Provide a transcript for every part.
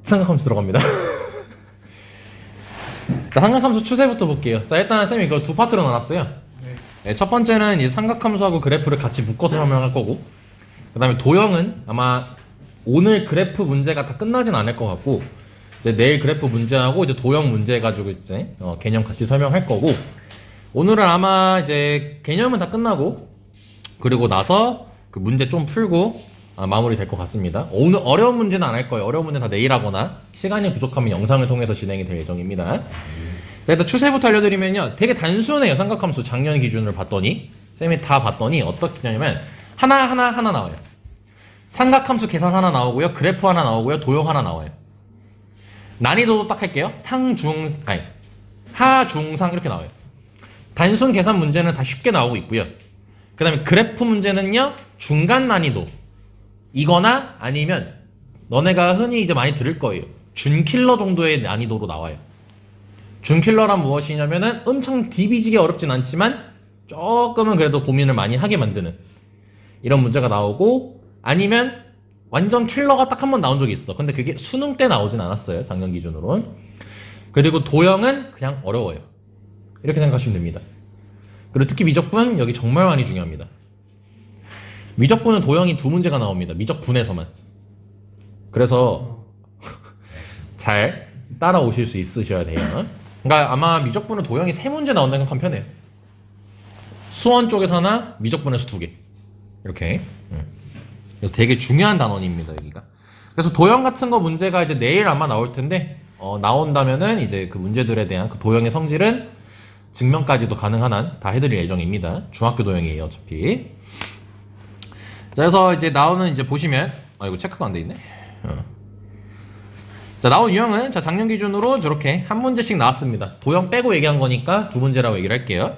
삼각함수 들어갑니다. 자, 삼각함수 추세부터 볼게요. 자, 일단 쌤이 이거 두 파트로 나눴어요. 네, 첫 번째는 이 삼각함수하고 그래프를 같이 묶어서 설명할 거고, 그 다음에 도형은 아마 오늘 그래프 문제가 다 끝나진 않을 것 같고, 이제 내일 그래프 문제하고 이제 도형 문제 가지고 이제 개념 같이 설명할 거고, 오늘은 아마 이제 개념은 다 끝나고, 그리고 나서 그 문제 좀 풀고 마무리 될 것 같습니다. 오늘 어려운 문제는 안 할 거예요. 어려운 문제는 다 내일 하거나 시간이 부족하면 영상을 통해서 진행이 될 예정입니다. 자, 일단 추세부터 알려드리면요, 되게 단순해요. 삼각함수 작년 기준으로 봤더니, 쌤이 다 봤더니 어떻게 되냐면 하나 나와요. 삼각함수 계산 하나 나오고요, 그래프 하나 나오고요, 도형 하나 나와요. 난이도도 딱 할게요. 하, 중, 상 이렇게 나와요. 단순 계산 문제는 다 쉽게 나오고 있고요. 그 다음에 그래프 문제는요, 중간 난이도 이거나 아니면 너네가 흔히 이제 많이 들을 거예요. 준킬러 정도의 난이도로 나와요. 준킬러란 무엇이냐면은 엄청 디비지게 어렵진 않지만 조금은 그래도 고민을 많이 하게 만드는 이런 문제가 나오고, 아니면 완전 킬러가 딱 한 번 나온 적이 있어. 근데 그게 수능 때 나오진 않았어요, 작년 기준으로는. 그리고 도형은 그냥 어려워요. 이렇게 생각하시면 됩니다. 그리고 특히 미적분 여기 정말 많이 중요합니다. 미적분은 도형이 두 문제가 나옵니다. 미적분에서만. 그래서 잘 따라오실 수 있으셔야 돼요. 그러니까 아마 미적분은 도형이 세 문제 나온다는 건 편해요. 수원 쪽에서 하나, 미적분에서 두 개. 이렇게. 되게 중요한 단원입니다, 여기가. 그래서 도형 같은 거 문제가 이제 내일 아마 나올 텐데, 나온다면은 이제 그 문제들에 대한 그 도형의 성질은 증명까지도 가능한 한 다 해드릴 예정입니다. 중학교 도형이에요, 어차피. 자, 그래서 이제 나오는 이제 보시면, 이거 체크가 안 돼 있네. 자, 나온 유형은 자, 작년 기준으로 저렇게 한 문제씩 나왔습니다. 도형 빼고 얘기한 거니까 두 문제라고 얘기를 할게요.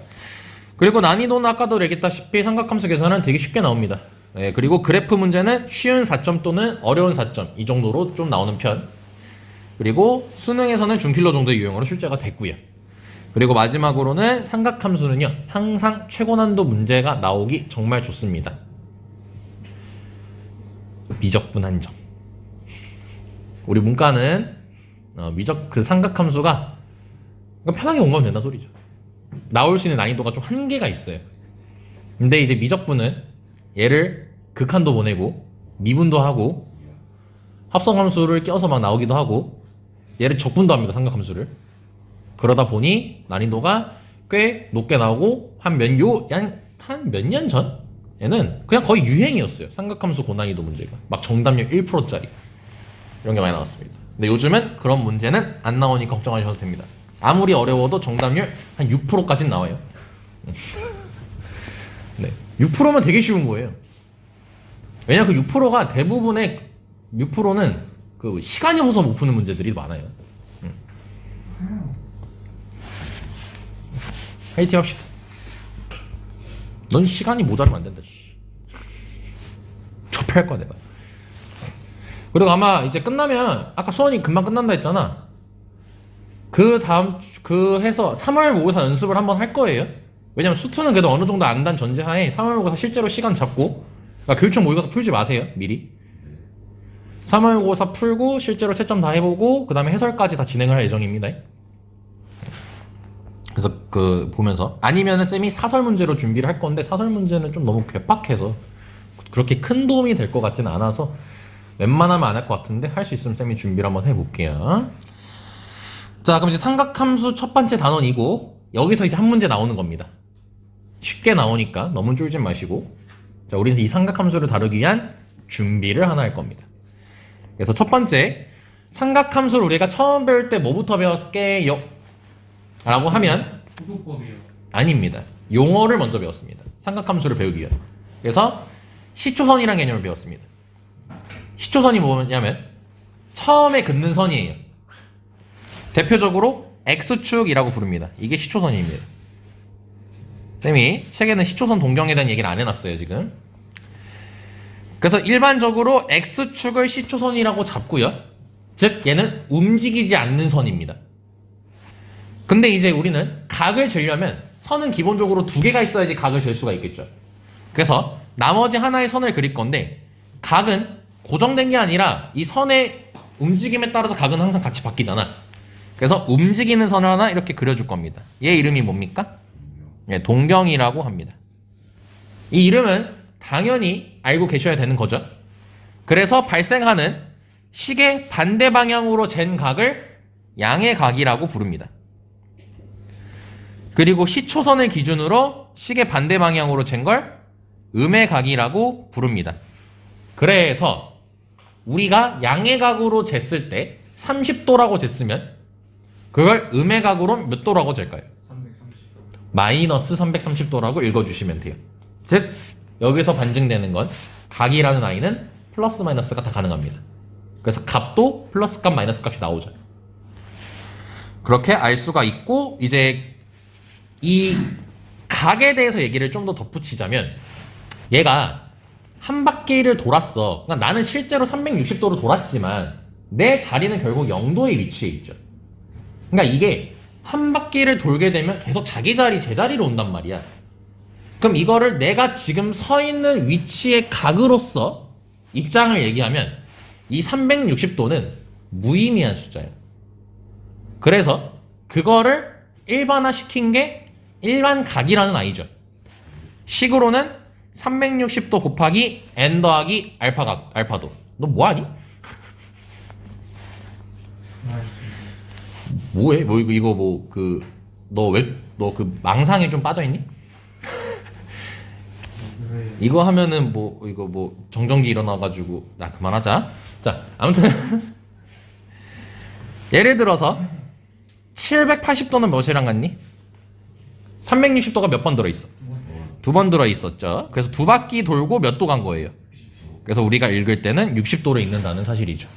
그리고 난이도는 아까도 얘기했다시피 삼각함수 계산은 되게 쉽게 나옵니다. 예, 그리고 그래프 문제는 쉬운 4점 또는 어려운 4점 이 정도로 좀 나오는 편. 그리고 수능에서는 준킬러 정도의 유형으로 출제가 됐고요. 그리고 마지막으로는 삼각함수는요, 항상 최고 난도 문제가 나오기 정말 좋습니다. 미적분 한 점. 우리 문과는 그 삼각함수가 편하게 온 건 된다 소리죠. 나올 수 있는 난이도가 좀 한계가 있어요. 근데 이제 미적분은 얘를 극한도 보내고 미분도 하고 합성함수를 껴서 막 나오기도 하고 얘를 적분도 합니다, 삼각함수를. 그러다 보니 난이도가 꽤 높게 나오고 한 몇 년 전에는 그냥 거의 유행이었어요. 삼각함수 고난이도 문제가 막 정답률 1%짜리 이런 게 많이 나왔습니다. 근데 요즘은 그런 문제는 안 나오니까 걱정하셔도 됩니다. 아무리 어려워도 정답률 한 6%까지는 나와요. 네, 6%면 되게 쉬운 거예요. 왜냐면 그 6%가 대부분의 6%는 그 시간이 없어서 못 푸는 문제들이 많아요. 화이팅 합시다. 넌 시간이 모자르면 안 된다. 접할 거야 내가. 그리고 아마 이제 끝나면 아까 수원이 금방 끝난다 했잖아. 그 다음 해서 3월 모의사 연습을 한번 할 거예요. 왜냐면 수투는 그래도 어느 정도 안단 전제하에 3월 모의사 실제로 시간 잡고, 그러니까 교육청 모의고사 풀지 마세요, 미리. 3월 모의사 풀고 실제로 채점 다 해보고 그 다음에 해설까지 다 진행을 할 예정입니다. 그래서 그 보면서, 아니면은 쌤이 사설 문제로 준비를 할 건데 사설 문제는 좀 너무 괴팍해서 그렇게 큰 도움이 될 것 같지는 않아서 웬만하면 안 할 것 같은데 할 수 있으면 쌤이 준비를 한번 해볼게요. 자, 그럼 이제 삼각함수 첫 번째 단원이고, 여기서 이제 한 문제 나오는 겁니다. 쉽게 나오니까 너무 쫄지 마시고, 자, 우리는 이 삼각함수를 다루기 위한 준비를 하나 할 겁니다. 그래서 첫 번째, 삼각함수를 우리가 처음 배울 때 뭐부터 배웠게요? 라고 하면 부도법이요. 아닙니다. 용어를 먼저 배웠습니다. 삼각함수를 배우기 위한. 그래서 시초선이라는 개념을 배웠습니다. 시초선이 뭐냐면 처음에 긋는 선이에요. 대표적으로 X축이라고 부릅니다. 이게 시초선입니다. 쌤이 책에는 시초선 동경에 대한 얘기를 안 해놨어요, 지금. 그래서 일반적으로 X축을 시초선이라고 잡고요. 즉 얘는 움직이지 않는 선입니다. 근데 이제 우리는 각을 재려면 선은 기본적으로 두 개가 있어야지 각을 잴 수가 있겠죠. 그래서 나머지 하나의 선을 그릴 건데, 각은 고정된 게 아니라 이 선의 움직임에 따라서 각은 항상 같이 바뀌잖아. 그래서 움직이는 선을 하나 이렇게 그려줄 겁니다. 얘 이름이 뭡니까? 예, 동경이라고 합니다. 이 이름은 당연히 알고 계셔야 되는 거죠. 그래서 발생하는 식의 반대 방향으로 잰 각을 양의 각이라고 부릅니다. 그리고 시초선을 기준으로 식의 반대 방향으로 잰 걸 음의 각이라고 부릅니다. 그래서 우리가 양의 각으로 쟀을 때 30도라고 쟀으면 그걸 음의 각으로 몇 도라고 잴까요? 330도. 마이너스 330도라고 읽어주시면 돼요. 즉 여기서 반증되는 건 각이라는 아이는 플러스 마이너스가 다 가능합니다. 그래서 값도 플러스 값 마이너스 값이 나오죠. 그렇게 알 수가 있고, 이제 이 각에 대해서 얘기를 좀 더 덧붙이자면, 얘가 한 바퀴를 돌았어. 그러니까 나는 실제로 360도로 돌았지만 내 자리는 결국 0도의 위치에 있죠. 그러니까 이게 한 바퀴를 돌게 되면 계속 자기 자리, 제자리로 온단 말이야. 그럼 이거를 내가 지금 서 있는 위치의 각으로서 입장을 얘기하면 이 360도는 무의미한 숫자예요. 그래서 그거를 일반화 시킨 게 일반 각이라는 아이죠. 식으로는 360도 곱하기 n 더하기 알파각, 알파도. 너 뭐하니? 뭐해? 뭐 이거 뭐 그 너 그 망상에 좀 빠져있니? 이거 하면은 뭐 이거 뭐 정전기 일어나가지고 나 그만하자. 자, 아무튼 예를 들어서 780도는 몇이랑 같니? 360도가 몇 번 들어있어? 2번 들어있었죠. 그래서 두 바퀴 돌고 몇 도 간 거예요. 그래서 우리가 읽을 때는 60도로 읽는다는 사실이죠.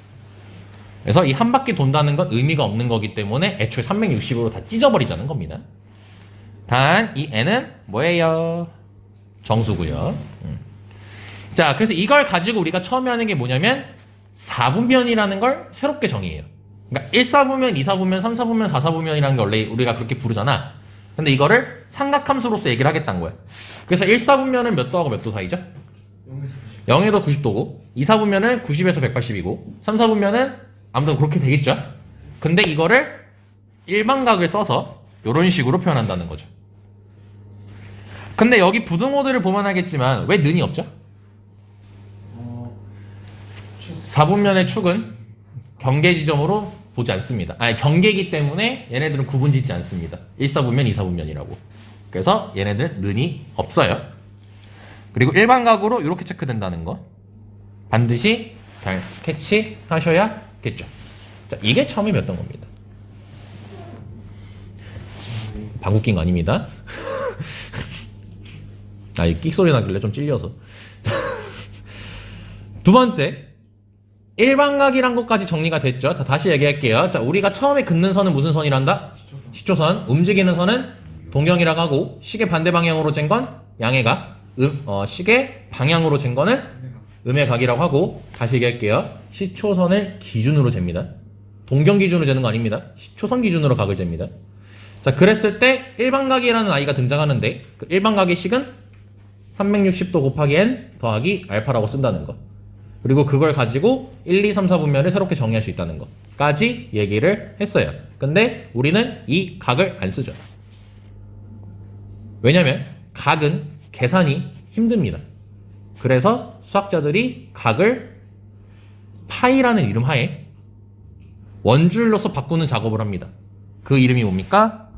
그래서 이 한 바퀴 돈다는 건 의미가 없는 거기 때문에 애초에 360으로 다 찢어버리자는 겁니다. 단 이 n은 뭐예요? 정수고요. 자, 그래서 이걸 가지고 우리가 처음에 하는 게 뭐냐면 4분면이라는 걸 새롭게 정의해요. 그러니까 1사분면, 2사분면, 3사분면, 4사분면이라는 게 원래 우리가 그렇게 부르잖아. 근데 이거를 삼각함수로서 얘기를 하겠다는 거야. 그래서 1사분면은 몇 도하고 몇 도 사이죠? 0에서 90도고 2사분면은 90에서 180이고 3사분면은 아무튼 그렇게 되겠죠. 근데 이거를 일반각을 써서 이런 식으로 표현한다는 거죠. 근데 여기 부등호들을 보면 알겠지만 왜 는이 없죠? 4분면의 축은 경계 지점으로 보지 않습니다. 아니, 경계이기 때문에 얘네들은 구분 짓지 않습니다. 1사분면, 2사분면이라고. 그래서 얘네들 는이 없어요. 그리고 일반각으로 이렇게 체크된다는 거 반드시 잘 캐치하셔야겠죠. 자, 이게 처음이었던 겁니다. 방귀 낀 거 아닙니다. 아, 이 끽 소리 나길래 좀 찔려서. 두 번째, 일반각이란 것까지 정리가 됐죠. 다시 얘기할게요. 자, 우리가 처음에 긋는 선은 무슨 선이란다? 시초선. 움직이는 선은 동경이라고 하고, 식의 반대 방향으로 잰 건 양의 각. 식의 방향으로 잰 거는 음의 각이라고 하고, 다시 얘기할게요. 시초선을 기준으로 잽니다. 동경 기준으로 재는 거 아닙니다. 시초선 기준으로 각을 잽니다. 자, 그랬을 때 일반각이라는 아이가 등장하는데, 그 일반각의 식은 360도 곱하기 n 더하기 알파라고 쓴다는 거. 그리고 그걸 가지고 1, 2, 3, 4분면을 새롭게 정의할 수 있다는 것까지 얘기를 했어요. 근데 우리는 이 각을 안 쓰죠. 왜냐면 각은 계산이 힘듭니다. 그래서 수학자들이 각을 파이라는 이름 하에 원줄로서 바꾸는 작업을 합니다. 그 이름이 뭡니까?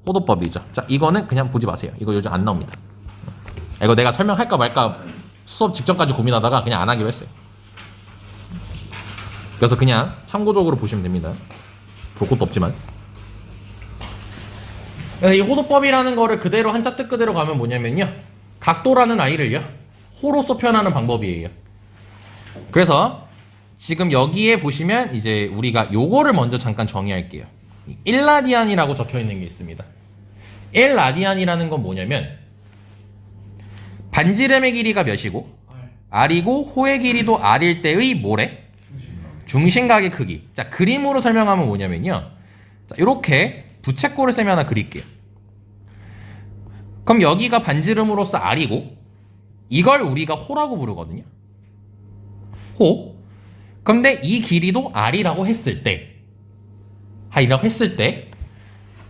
호도법이죠. 자, 이거는 그냥 보지 마세요. 이거 요즘 안 나옵니다. 이거 내가 설명할까 말까 수업 직전까지 고민하다가 그냥 안 하기로 했어요. 그래서 그냥 참고적으로 보시면 됩니다. 볼 것도 없지만. 그래서 이 호도법이라는 거를 그대로 한자 뜻 그대로 가면 뭐냐면요, 각도라는 아이를요 호로서 표현하는 방법이에요. 그래서 지금 여기에 보시면 이제 우리가 요거를 먼저 잠깐 정의할게요. 1라디안이라고 적혀 있는 게 있습니다. 1라디안이라는 건 뭐냐면 반지름의 길이가 몇이고 R이고 호의 길이도 R일 때의 뭐래? 중심각의 크기. 자, 그림으로 설명하면 뭐냐면요, 자, 이렇게 부채꼴을 셈이 하나 그릴게요. 그럼 여기가 반지름으로서 R이고 이걸 우리가 호라고 부르거든요. 호. 근데 이 길이도 r이라고 했을 때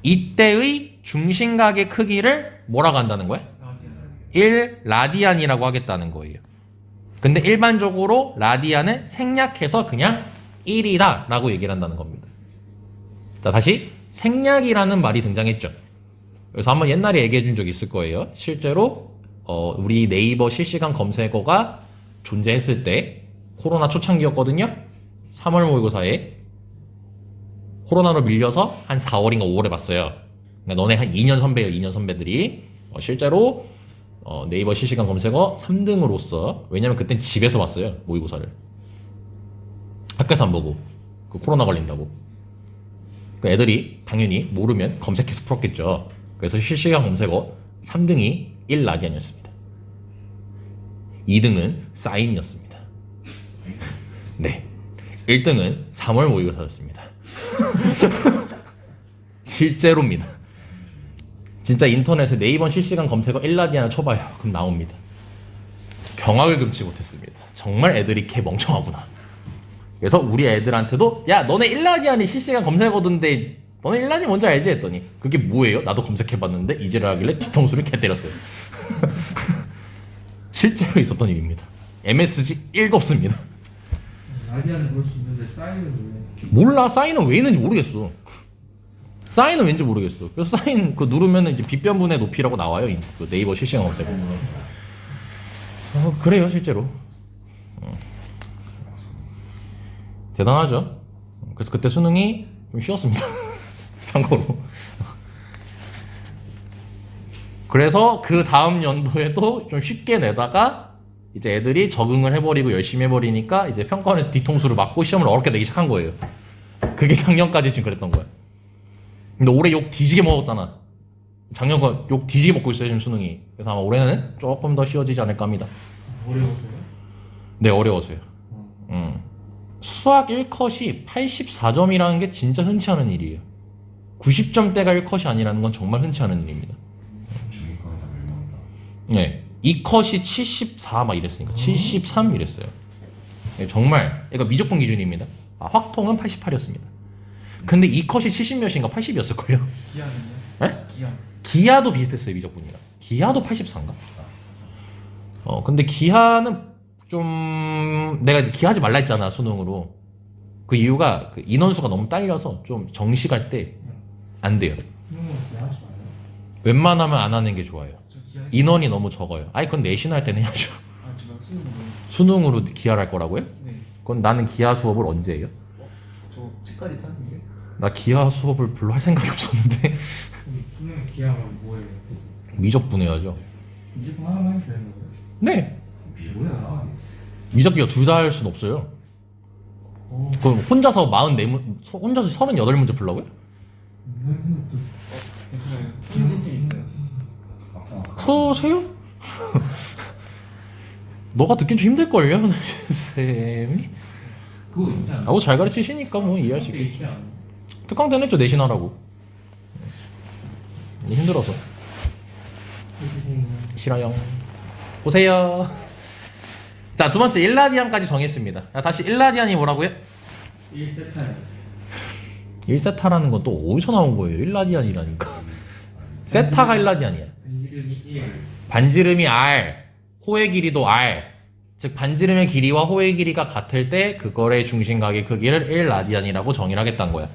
이때의 중심각의 크기를 뭐라고 한다는 거야? 1 라디안이라고 하겠다는 거예요. 근데 일반적으로 라디안은 생략해서 그냥 1이다 라고 얘기를 한다는 겁니다. 자, 다시 생략이라는 말이 등장했죠. 그래서 한번 옛날에 얘기해 준 적이 있을 거예요. 실제로 우리 네이버 실시간 검색어가 존재했을 때 코로나 초창기였거든요. 3월 모의고사에 코로나로 밀려서 한 4월인가 5월에 봤어요. 그러니까 너네 한 2년 선배예요. 2년 선배들이 실제로 네이버 실시간 검색어 3등으로서, 왜냐면 그땐 집에서 봤어요. 모의고사를 학교에서 안 보고 그 코로나 걸린다고. 그 애들이 당연히 모르면 검색해서 풀었겠죠. 그래서 실시간 검색어 3등이 1 라디안이었습니다. 2등은 사인이었습니다. 네, 1등은 3월 모의고사였습니다. 실제로입니다. 진짜 인터넷에 네이버 실시간 검색어 1라디안을 쳐봐요. 그럼 나옵니다. 경악을 금치 못했습니다. 정말 애들이 개 멍청하구나. 그래서 우리 애들한테도 야, 너네 1라디안이 실시간 검색어던데 너네 1라디안 뭔지 알지? 했더니 그게 뭐예요? 나도 검색해봤는데 이제를 하길래 뒤통수를 개 때렸어요. 실제로 있었던 일입니다. MSG 1도 없습니다. 라디안은 볼 수 있는데 사인은 왜? 몰라. 사인은 왜 있는지 모르겠어. 사인은 왠지 모르겠어. 그래서 사인 그 누르면 이제 빗변분의 높이라고 나와요. 그 네이버 실시간 검색어. 그래요, 실제로. 대단하죠. 그래서 그때 수능이 좀 쉬웠습니다. 참고로. 그래서 그 다음 연도에도 좀 쉽게 내다가 이제 애들이 적응을 해버리고 열심히 해버리니까 이제 평가원에서 뒤통수를 맞고 시험을 어렵게 내기 시작한 거예요. 그게 작년까지 지금 그랬던 거야. 근데 올해 욕 뒤지게 먹었잖아. 작년 거 욕 뒤지게 먹고 있어요, 지금 수능이. 그래서 아마 올해는 조금 더 쉬워지지 않을까 합니다. 어려워서요? 네, 어려워서요. 수학 1컷이 84점이라는 게 진짜 흔치 않은 일이에요. 90점대가 1컷이 아니라는 건 정말 흔치 않은 일입니다. 네, 2컷이 74 막 이랬으니까 73 이랬어요. 네, 정말 이거 미적분 기준입니다. 확통은 88이었습니다. 근데 2컷이 70 몇인가 80이었을걸요? 기아는요? 네? 기아. 기아도 비슷했어요, 미적분이랑. 기아도 84인가? 근데 기아는 좀 내가 기아하지 말라 했잖아, 수능으로. 그 이유가 그 인원수가 너무 딸려서 좀 정시갈 때 안 돼요. 수능은 왜 하지 마요? 웬만하면 안 하는 게 좋아요. 저 기아. 인원이 너무 적어요. 아니, 그건 내신 할 때는 해야죠. 저 수능은 수능으로 기아를 할 거라고요? 네. 그건 나는 기아 수업을 언제 해요? 저 책까지 사는데. 나 기아 수업을 별로 할 생각이 없었는데. 수능 기아면 뭐예요? 미적분 해야죠. 무조건 하나만 해도 되는 거예요? 네. 뭐야? 미적기가 둘 다 할 순 없어요. 그럼 혼자서 44문, 혼자서 38문제 풀라고요? 괜찮아요. 필기쌤 있어요. 풀어세요? 너가 듣긴 좀 힘들걸요, 쌤이? 그거 있지 않아요? 하고 잘 가르치시니까 뭐 이해할 수 있겠지. 있지 않아요? 특강 때는 또 내신하라고. 힘들어서. 싫어요. 보세요. 자, 두 번째 1라디안까지 정했습니다. 자, 다시 1라디안이 뭐라고요? 1세타요. 1세타라는 건 또 어디서 나온 거예요? 1라디안이라니까. 세타가 1라디안이야. 반지름이 1. 반지름이 r, 호의 길이도 r. 즉 반지름의 길이와 호의 길이가 같을 때 그거의 중심각의 크기를 1라디안이라고 정의를 하겠다는 거야.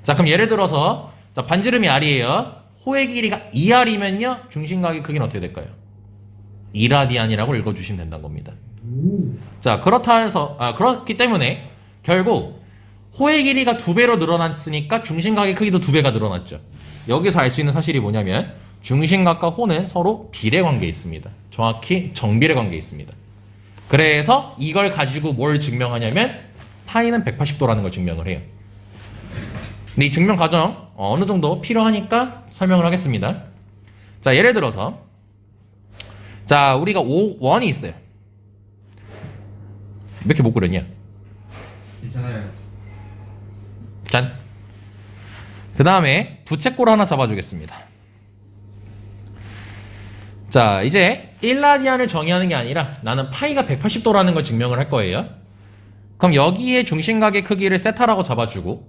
자, 그럼 예를 들어서 자, 반지름이 r이에요. 호의 길이가 2r이면요. 중심각의 크기는 어떻게 될까요? 2라디안이라고 읽어주시면 된다는 겁니다. 자, 그렇기 때문에 결국 호의 길이가 2배로 늘어났으니까 중심각의 크기도 2배가 늘어났죠. 여기서 알 수 있는 사실이 뭐냐면 중심각과 호는 서로 비례 관계에 있습니다. 정확히 정비례 관계에 있습니다. 그래서 이걸 가지고 뭘 증명하냐면 파이는 180도라는 걸 증명을 해요. 근데 이 증명 과정 어느 정도 필요하니까 설명을 하겠습니다. 자, 예를 들어서 자, 우리가 원이 있어요. 몇 개 못 그렸냐? 괜찮아요. 짠. 그 다음에 부채꼴 하나 잡아주겠습니다. 자, 이제 1라디안을 정의하는 게 아니라 나는 파이가 180도라는 걸 증명을 할 거예요. 그럼 여기에 중심각의 크기를 세타라고 잡아주고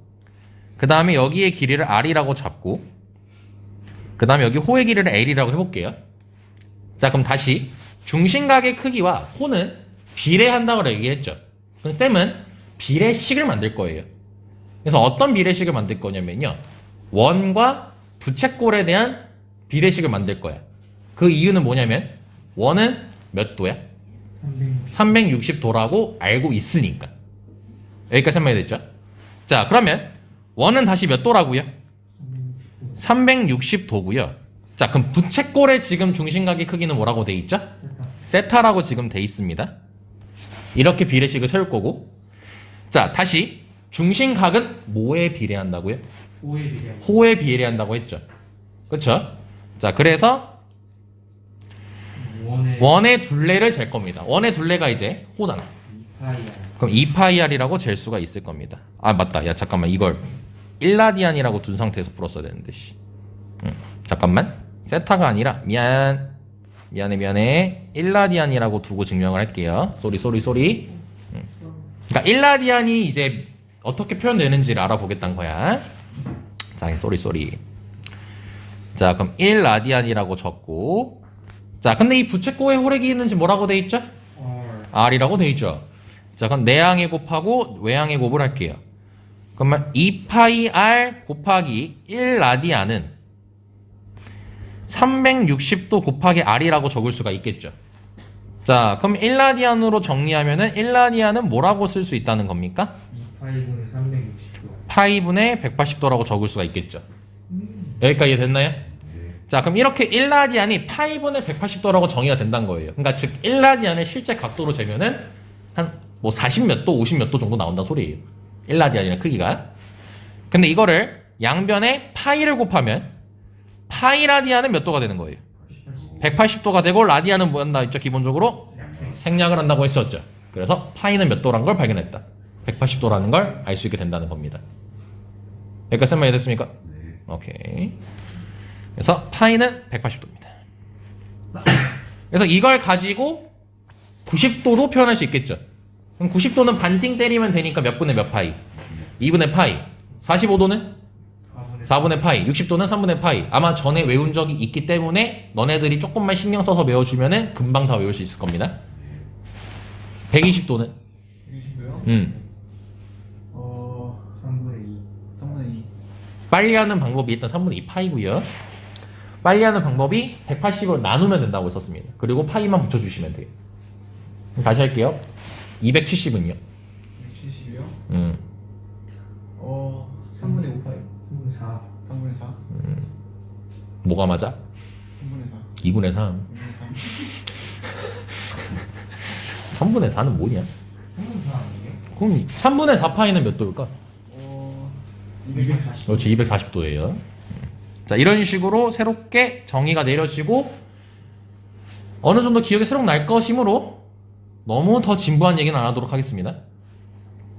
그 다음에 여기에 길이를 r이라고 잡고 그 다음에 여기 호의 길이를 l이라고 해볼게요. 자, 그럼 다시 중심각의 크기와 호는 비례한다고 얘기했죠. 그럼 쌤은 비례식을 만들 거예요. 그래서 어떤 비례식을 만들 거냐면요. 원과 부채꼴에 대한 비례식을 만들 거야. 그 이유는 뭐냐면 원은 몇 도야? 360도라고 알고 있으니까. 여기까지 설명이 됐죠? 자, 그러면 원은 다시 몇 도라고요? 360도고요. 자, 그럼 부채꼴의 지금 중심각의 크기는 뭐라고 돼 있죠? 세타라고 지금 돼 있습니다. 이렇게 비례식을 세울 거고. 자, 다시 중심각은 뭐에 비례한다고요? 호에 비례한다고 했죠. 그렇죠? 자, 그래서 원의 둘레를 잴 겁니다. 원의 둘레가 이제 호잖아. 그럼 2파이r이라고 잴 수가 있을 겁니다. 아, 맞다. 야, 잠깐만. 이걸 1라디안이라고 둔 상태에서 풀었어야 되는데. 잠깐만. 세타가 아니라 미안해. 1라디안이라고 두고 증명을 할게요. 쏘리. 그러니까 1라디안이 이제 어떻게 표현되는지를 알아보겠다는 거야. 자, 쏘리. 자, 그럼 1라디안이라고 적고. 자, 근데 이 부채꼴의 홀의 길이는 지금 뭐라고 돼 있죠? r이라고 돼 있죠. 자, 그럼 내항의 곱하고 외항의 곱을 할게요. 그러면 2파이r 곱하기 1라디안은 360도 곱하기 r이라고 적을 수가 있겠죠. 자, 그럼 1라디안으로 정리하면은 1라디안은 뭐라고 쓸 수 있다는 겁니까? 2파이분의 360도. 파이분의 180도라고 적을 수가 있겠죠. 여기까지 됐나요? 자, 그럼 이렇게 1라디안이 파이분의 180도라고 정의가 된다는 거예요. 그러니까 즉 1라디안의 실제 각도로 재면은 한 뭐 40몇 도, 50몇 도 정도 나온다는 소리예요. 1라디안이라는 크기가. 근데 이거를 양변에 파이를 곱하면 파이라디안은 몇 도가 되는 거예요? 180도가 되고 라디안은 뭐였나 있죠? 기본적으로 생략을 한다고 했었죠. 그래서 파이는 몇 도라는 걸 발견했다. 180도라는 걸 알 수 있게 된다는 겁니다. 여기까지 설명이 됐습니까? 네. 오케이. 그래서 파이는 180도입니다. 그래서 이걸 가지고 90도로 표현할 수 있겠죠. 그럼 90도는 반띵 때리면 되니까 몇 분의 몇 파이? 2분의 파이. 45도는? 4분의 파이. 60도는 3분의 파이. 아마 전에 외운 적이 있기 때문에 너네들이 조금만 신경 써서 외워주면은 금방 다 외울 수 있을 겁니다. 120도는? 120도요? 3분의 2. 빨리 하는 방법이 일단 3분의 2 파이고요. 빨리 하는 방법이 180으로 나누면 된다고 했었습니다. 그리고 파이만 붙여주시면 돼요. 그럼 다시 할게요. 270은요? 170이요? 3분의 5파이. 4. 3분의 4. 뭐가 맞아? 3분의 4. 2분의 3. 2분의 3. 3분의 4는 뭐냐? 3분 4 아니에요? 그럼 3분의 4 파이는 몇 도일까? 240. 그렇지, 240도예요. 자, 이런 식으로 새롭게 정의가 내려지고 어느 정도 기억이 새록 날 것이므로 너무 더 진부한 얘기는 안 하도록 하겠습니다.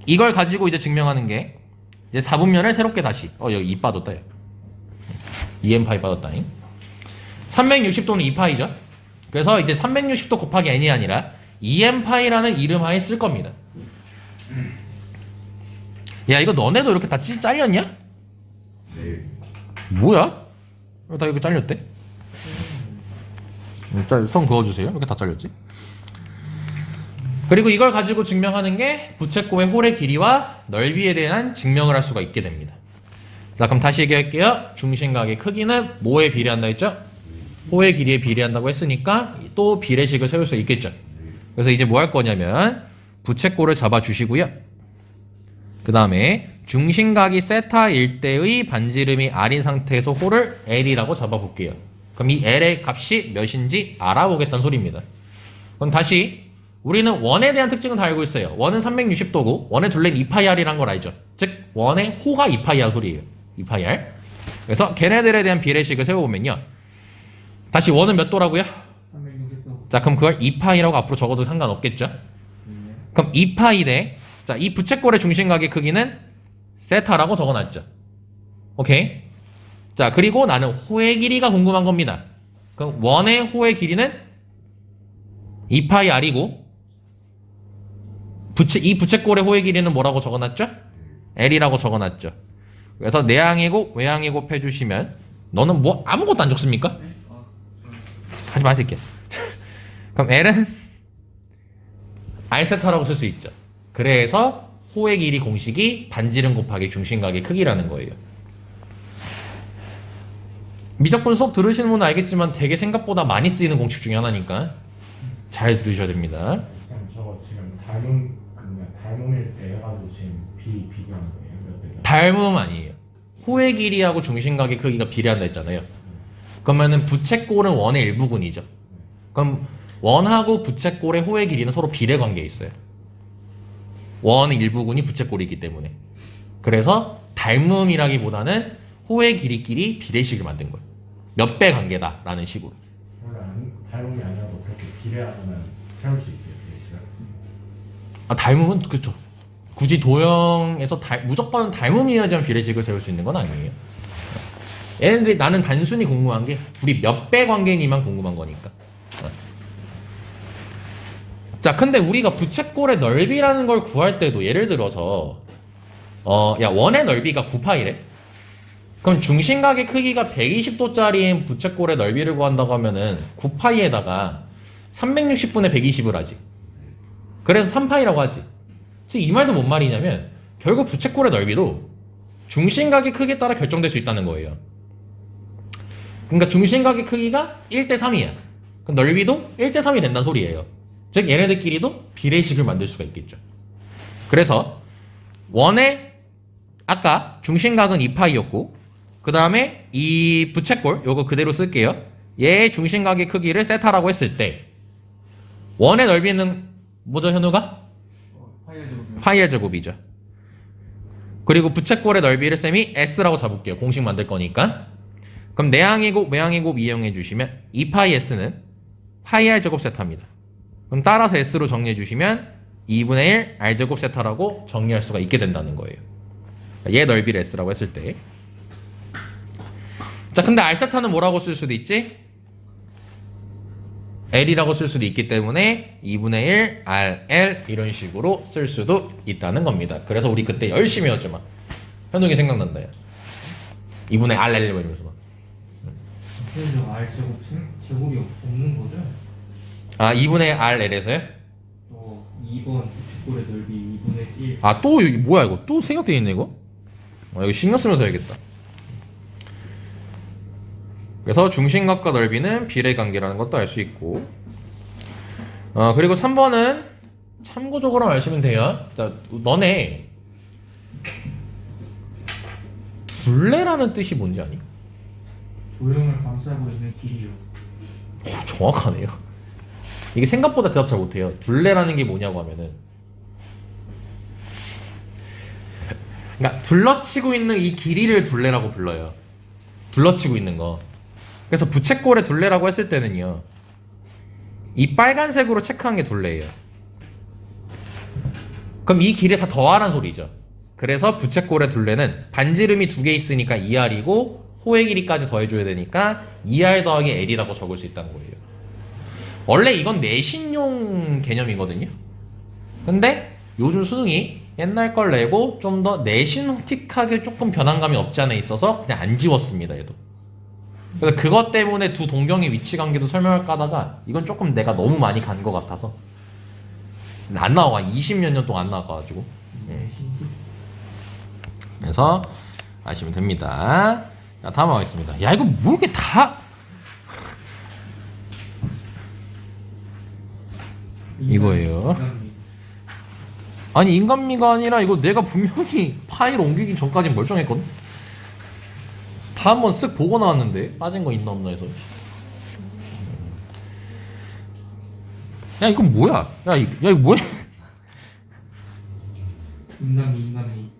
이걸 가지고 이제 증명하는 게 이제 4분면을 새롭게 다시 여기 2 빠졌다. 2n파이 빠졌다잉. 360도는 2파이죠. 그래서 이제 360도 곱하기 n이 아니라 2n파이라는 이름하에 쓸 겁니다. 야, 이거 너네도 이렇게 다 잘렸냐? 네. 뭐야? 왜 다 이렇게 잘렸대? 선 그어주세요. 이렇게 다 잘렸지? 그리고 이걸 가지고 증명하는 게 부채꼴의 홀의 길이와 넓이에 대한 증명을 할 수가 있게 됩니다. 자, 그럼 다시 얘기할게요. 중심각의 크기는 뭐에 비례한다 했죠? 호의 길이에 비례한다고 했으니까 또 비례식을 세울 수 있겠죠. 그래서 이제 뭐 할 거냐면 부채꼴을 잡아주시고요. 그 다음에 중심각이 세타일 때의 반지름이 r인 상태에서 홀을 l이라고 잡아볼게요. 그럼 이 l의 값이 몇인지 알아보겠다는 소리입니다. 그럼 다시 우리는 원에 대한 특징은 다 알고 있어요. 원은 360도고 원의 둘레는 2파이r이란 걸 알죠. 즉 원의 호가 2파이r 소리예요. 2파이r. 그래서 걔네들에 대한 비례식을 세워보면요. 다시 원은 몇 도라고요? 360도. 자, 그럼 그걸 2파이라고 앞으로 적어도 상관없겠죠. 그럼 2파이 대, 자, 이 부채꼴의 중심각의 크기는 세타라고 적어놨죠. 오케이. 자, 그리고 나는 호의 길이가 궁금한 겁니다. 그럼 원의 호의 길이는 2파이 r이고 이 부채꼴의 호의 길이는 뭐라고 적어놨죠? L이라고 적어놨죠. 그래서 내항이곱 외항이곱 해주시면 너는 뭐 아무것도 안 적습니까? 네? 하지 마, 이 새끼야. 그럼 L은 R세타라고 쓸 수 있죠. 그래서 호의 길이 공식이 반지름 곱하기 중심각의 크기라는 거예요. 미적분 수업 들으시는 분은 알겠지만 되게 생각보다 많이 쓰이는 공식 중에 하나니까 잘 들으셔야 됩니다. 쌤 저거 지금 닮음일 때 해가지고 지금 비교한 거예요? 몇 대? 닮음 아니에요. 호의 길이하고 중심각의 크기가 비례한다 했잖아요. 그러면은 부채꼴은 원의 일부분이죠. 그럼 원하고 부채꼴의 호의 길이는 서로 비례 관계에 있어요. 원의 일부분이 부채꼴이기 때문에. 그래서 닮음이라기보다는 호의 길이끼리 비례식을 만든 거예요. 몇 배 관계다라는 식으로. 원래 닮음이 아니라도 그렇게 비례하면 세울 수 있어요, 비례식을? 아, 닮음은 그렇죠. 굳이 도형에서 무조건 닮음이어야지만 비례식을 세울 수 있는 건 아니에요. 얘네들이 나는 단순히 궁금한 게 둘이 몇 배 관계니만 궁금한 거니까. 자, 근데 우리가 부채꼴의 넓이라는 걸 구할 때도 예를 들어서 야, 원의 넓이가 9파이래. 그럼 중심각의 크기가 120도짜리인 부채꼴의 넓이를 구한다고 하면은 9파이에다가 360분의 120을 하지. 그래서 3파이라고 하지. 이 말도 뭔 말이냐면 결국 부채꼴의 넓이도 중심각의 크기에 따라 결정될 수 있다는 거예요. 그러니까 중심각의 크기가 1대 3이야. 그럼 넓이도 1대 3이 된다는 소리예요. 즉 얘네들끼리도 비례식을 만들 수가 있겠죠. 그래서 원의 아까 중심각은 2파이였고 그 다음에 이 부채꼴 요거 그대로 쓸게요. 얘의 중심각의 크기를 세타라고 했을 때 원의 넓이는 뭐죠, 현우가? 파이어 제곱이요. 파이의 제곱이죠. 그리고 부채꼴의 넓이를 쌤이 S라고 잡을게요. 공식 만들 거니까. 그럼 내항이곱 외항이곱 이용해 주시면 2파이 S는 파이 R 제곱 세타입니다. 그럼 따라서 S로 정리해 주시면 2분의 1 R 제곱 세타라고 정리할 수가 있게 된다는 거예요. 얘 넓이를 S라고 했을 때. 자, 근데 R 세타는 뭐라고 쓸 수도 있지? L이라고 쓸 수도 있기 때문에 2분의 1 RL 이런 식으로 쓸 수도 있다는 겁니다. 그래서 우리 그때 열심히 했죠. 막 현욱이 생각난다. 야. 2분의 RL 이러면서 막. 그래서 R 제곱이 없는 거죠? 아, 2분의 RL에서요? 2번 부채꼴의 넓이 2분의 1. 아, 또 여기 뭐야 이거? 또 생각돼 있네 이거? 여기 신경 쓰면서 해야겠다. 그래서 중심각과 넓이는 비례관계라는 것도 알 수 있고 그리고 3번은 참고적으로 아시면 돼요. 자, 너네 둘레라는 뜻이 뭔지 아니? 도형을 감싸고 있는 길이요. 오, 정확하네요. 이게 생각보다 대답 잘 못해요. 둘레라는 게 뭐냐고 하면은 그러니까 둘러치고 있는 이 길이를 둘레라고 불러요. 둘러치고 있는 거. 그래서 부채꼴의 둘레라고 했을 때는요, 이 빨간색으로 체크한 게 둘레예요. 그럼 이 길이 다 더하란 소리죠. 그래서 부채꼴의 둘레는 반지름이 2개 있으니까 2R이고 호의 길이까지 더해줘야 되니까 2R 더하기 L이라고 적을 수 있다는 거예요. 원래 이건 내신용 개념이거든요. 근데 요즘 수능이 옛날 걸 내고 좀 더 내신틱하게 조금 변환감이 없지 않아 있어서 그냥 안 지웠습니다, 얘도. 그래서 그것 때문에 두 동경의 위치 관계도 설명할까 하다가 이건 조금 내가 너무 많이 간 것 같아서 안 나와. 20몇 년 동안 안 나와가지고. 그래서 아시면 됩니다. 자, 다음 하겠습니다. 야, 이거 뭐 이렇게 다 이거예요. 아니, 인간미가 아니라 이거 내가 분명히 파일 옮기기 전까지 멀쩡했거든? 다 한번 쓱 보고 나왔는데 빠진 거 있나 없나 해서. 야, 이거 뭐야? 야, 이거 뭐야? 인간미.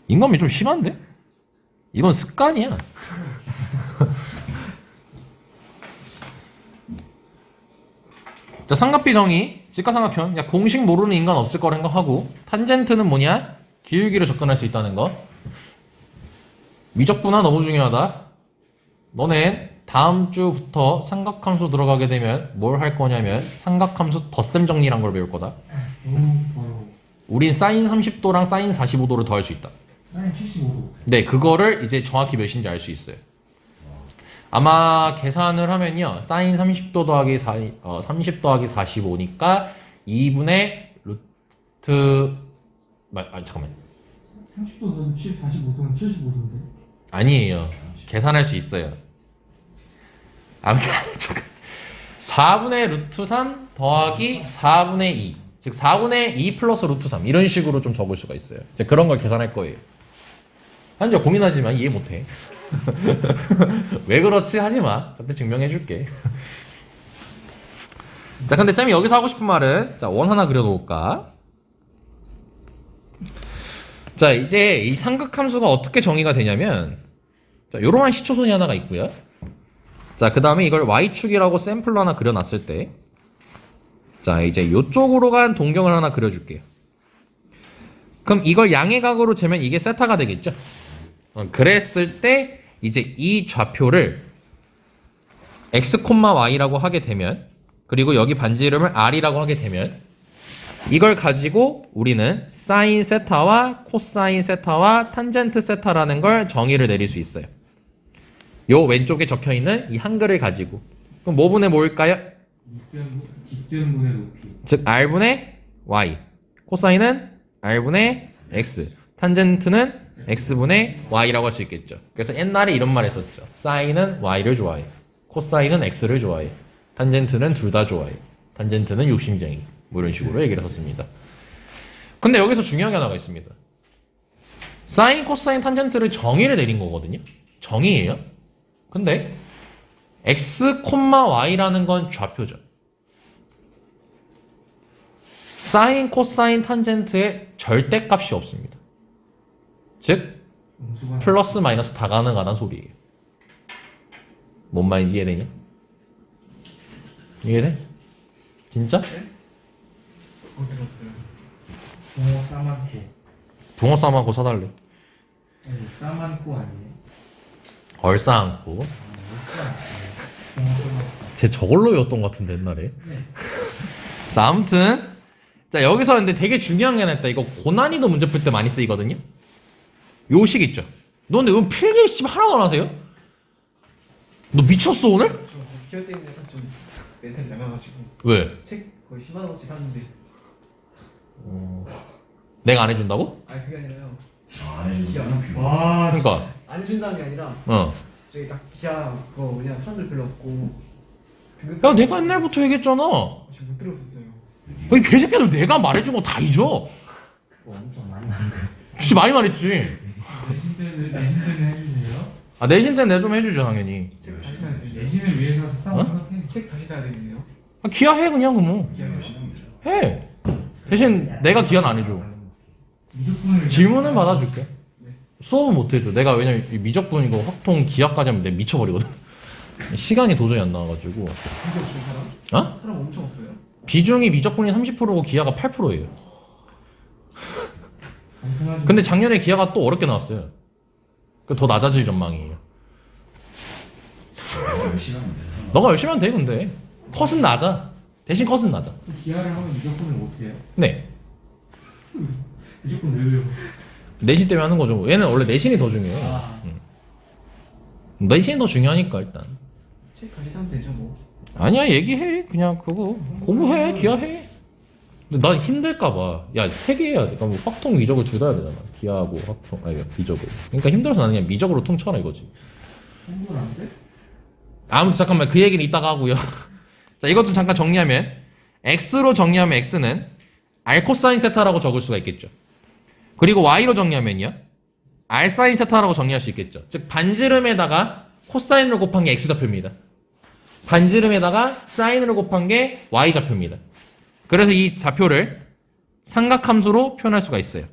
인간미 좀 심한데? 이건 습관이야. 자, 삼각비 정의, 직각삼각형. 야, 공식 모르는 인간 없을 거라 생각하고, 탄젠트는 뭐냐? 기울기로 접근할 수 있다는 거. 미적분화 너무 중요하다. 너넨 다음 주부터 삼각함수 들어가게 되면 뭘 할 거냐면 삼각함수 덧셈 정리란 걸 배울 거다. 너무 더러워. 우린 사인 30도랑 사인 45도를 더할 수 있다. 사인 75도. 네, 그거를 이제 정확히 몇인지 알 수 있어요. 아마 계산을 하면요. 사인 30도 더하기 30 더하기 45니까 2분의 루트 잠깐만. 30도는 45도는 75도인데. 아니에요. 계산할 수 있어요. 아무튼 4분의 루트 3 더하기 4분의 2. 즉 4분의 2 플러스 루트 3 이런 식으로 좀 적을 수가 있어요. 이제 그런 걸 계산할 거예요. 한지 고민하지만 이해 못해. 왜 그렇지 하지마. 그때 증명해 줄게. 자, 근데 쌤이 여기서 하고 싶은 말은 자, 원 하나 그려놓을까? 자, 이제 이 삼각함수가 어떻게 정의가 되냐면 자, 요러한 시초선이 하나가 있고요. 자, 그 다음에 이걸 y축이라고 샘플로 하나 그려놨을 때 자, 이제 요쪽으로 간 동경을 하나 그려줄게요. 그럼 이걸 양의 각으로 재면 이게 세타가 되겠죠? 그랬을 때 이제 이 좌표를 x, y라고 하게 되면 그리고 여기 반지 이름을 r이라고 하게 되면 이걸 가지고 우리는 사인 세타와 코사인 세타와 탄젠트 세타라는 걸 정의를 내릴 수 있어요. 요 왼쪽에 적혀있는 이 한글을 가지고 그럼 뭐분의 뭐일까요? 뒷전분의 높이. 즉 r분의 y 코사인은 r분의 x 탄젠트는 x분의 y라고 할 수 있겠죠. 그래서 옛날에 이런 말 했었죠. 사인은 y를 좋아해 코사인은 x를 좋아해 탄젠트는 둘 다 좋아해 탄젠트는 욕심쟁이 뭐 이런 식으로 얘기를 했었습니다. 근데 여기서 중요한 게 하나가 있습니다. 사인 코사인 탄젠트를 정의를 내린 거거든요. 정의예요. 근데 x, y라는 건 좌표죠. 사인, 코사인, 탄젠트의 절대값이 없습니다. 즉 플러스 마이너스 다 가능하다는 소리예요. 뭔 말인지 이해되냐? 이해돼? 진짜? 들었어요. 붕어 싸만코. 붕어 싸만코 사달래. 아니, 싸만코 아니에요? 얼싸안고. 붕어 싸만코. 쟤 저걸로 외웠던 것 같은데 옛날에. 네. 자, 아무튼 자, 여기서 근데 되게 중요한 게 하나 있다. 이거 고난이도 문제 풀 때 많이 쓰이거든요. 요 식 있죠. 너 근데 이건 필기 씨 하나도 안 하세요? 너 미쳤어 오늘? 저 기어 때문에 사실 좀 멘탈이 나가가지고 왜? 책 거의 10만 원어치 샀는데 내가 안 해준다고? 아 그게 아니라요. 아니 와, 그러니까 안 해준다는 게 아니라 어. 저기 딱 기아 그거 그냥 사람들 별로 없고 야, 내가 옛날부터 얘기했잖아. 지금 못 들었었어요. 이 개새끼들 내가 말해준 거 다 잊어. 그거 엄청 많이 나는 거. 진짜 많이 말했지. 내신 때는 해주세요. 아, 내신 때는 내 좀 해주죠 당연히. 책 다시 사야 되겠네요. 내신을 위해서 샀다고 어? 생각해. 책 다시 사야 되겠네요. 아, 기아 해 그냥 그러면. 기아 해. 대신 내가 기한 안 해줘. 미적분을 질문은 받아줄게. 수업은 못 해줘. 내가 왜냐면 이 미적분 이거 확통 기하까지 하면 내가 미쳐버리거든. 시간이 도저히 안 나와가지고. 진짜 없어요 사람? 어? 사람 엄청 없어요. 비중이 미적분이 30%고 기하가 8%예요. 근데 작년에 기하가 또 어렵게 나왔어요. 그 더 낮아질 전망이에요. 열심히 하면 돼. 너가 열심히 하면 돼 근데. 컷은 낮아. 대신 컷은 낮아. 기하를 하면 미적분을 못 해요. 네. 미적분 왜 외워? 내신 때문에 하는 거죠. 얘는 원래 내신이 더 중요해요. 아, 내신이 더 중요하니까 일단. 책 다시 사면 되죠 뭐. 아니야 얘기해. 그냥 그거 공부해. 기하해. 근데 난 힘들까봐. 야, 세 개 해야 돼. 그러니까 뭐 확통, 미적을 둘 다 해야 되잖아. 기하하고 확통, 아니, 미적을. 그러니까 힘들어서 나는 그냥 미적으로 퉁쳐라 이거지. 공부를 안 돼? 아무튼 잠깐만 그 얘기는 이따가 하고요. 자, 이것 좀 잠깐 정리하면 x로 정리하면 x는 r 코사인 세타라고 적을 수가 있겠죠. 그리고 y로 정리하면요 r 사인 세타라고 정리할 수 있겠죠. 즉 반지름에다가 코사인을 곱한 게 x 좌표입니다. 반지름에다가 사인을 곱한 게 y 좌표입니다. 그래서 이 좌표를 삼각함수로 표현할 수가 있어요.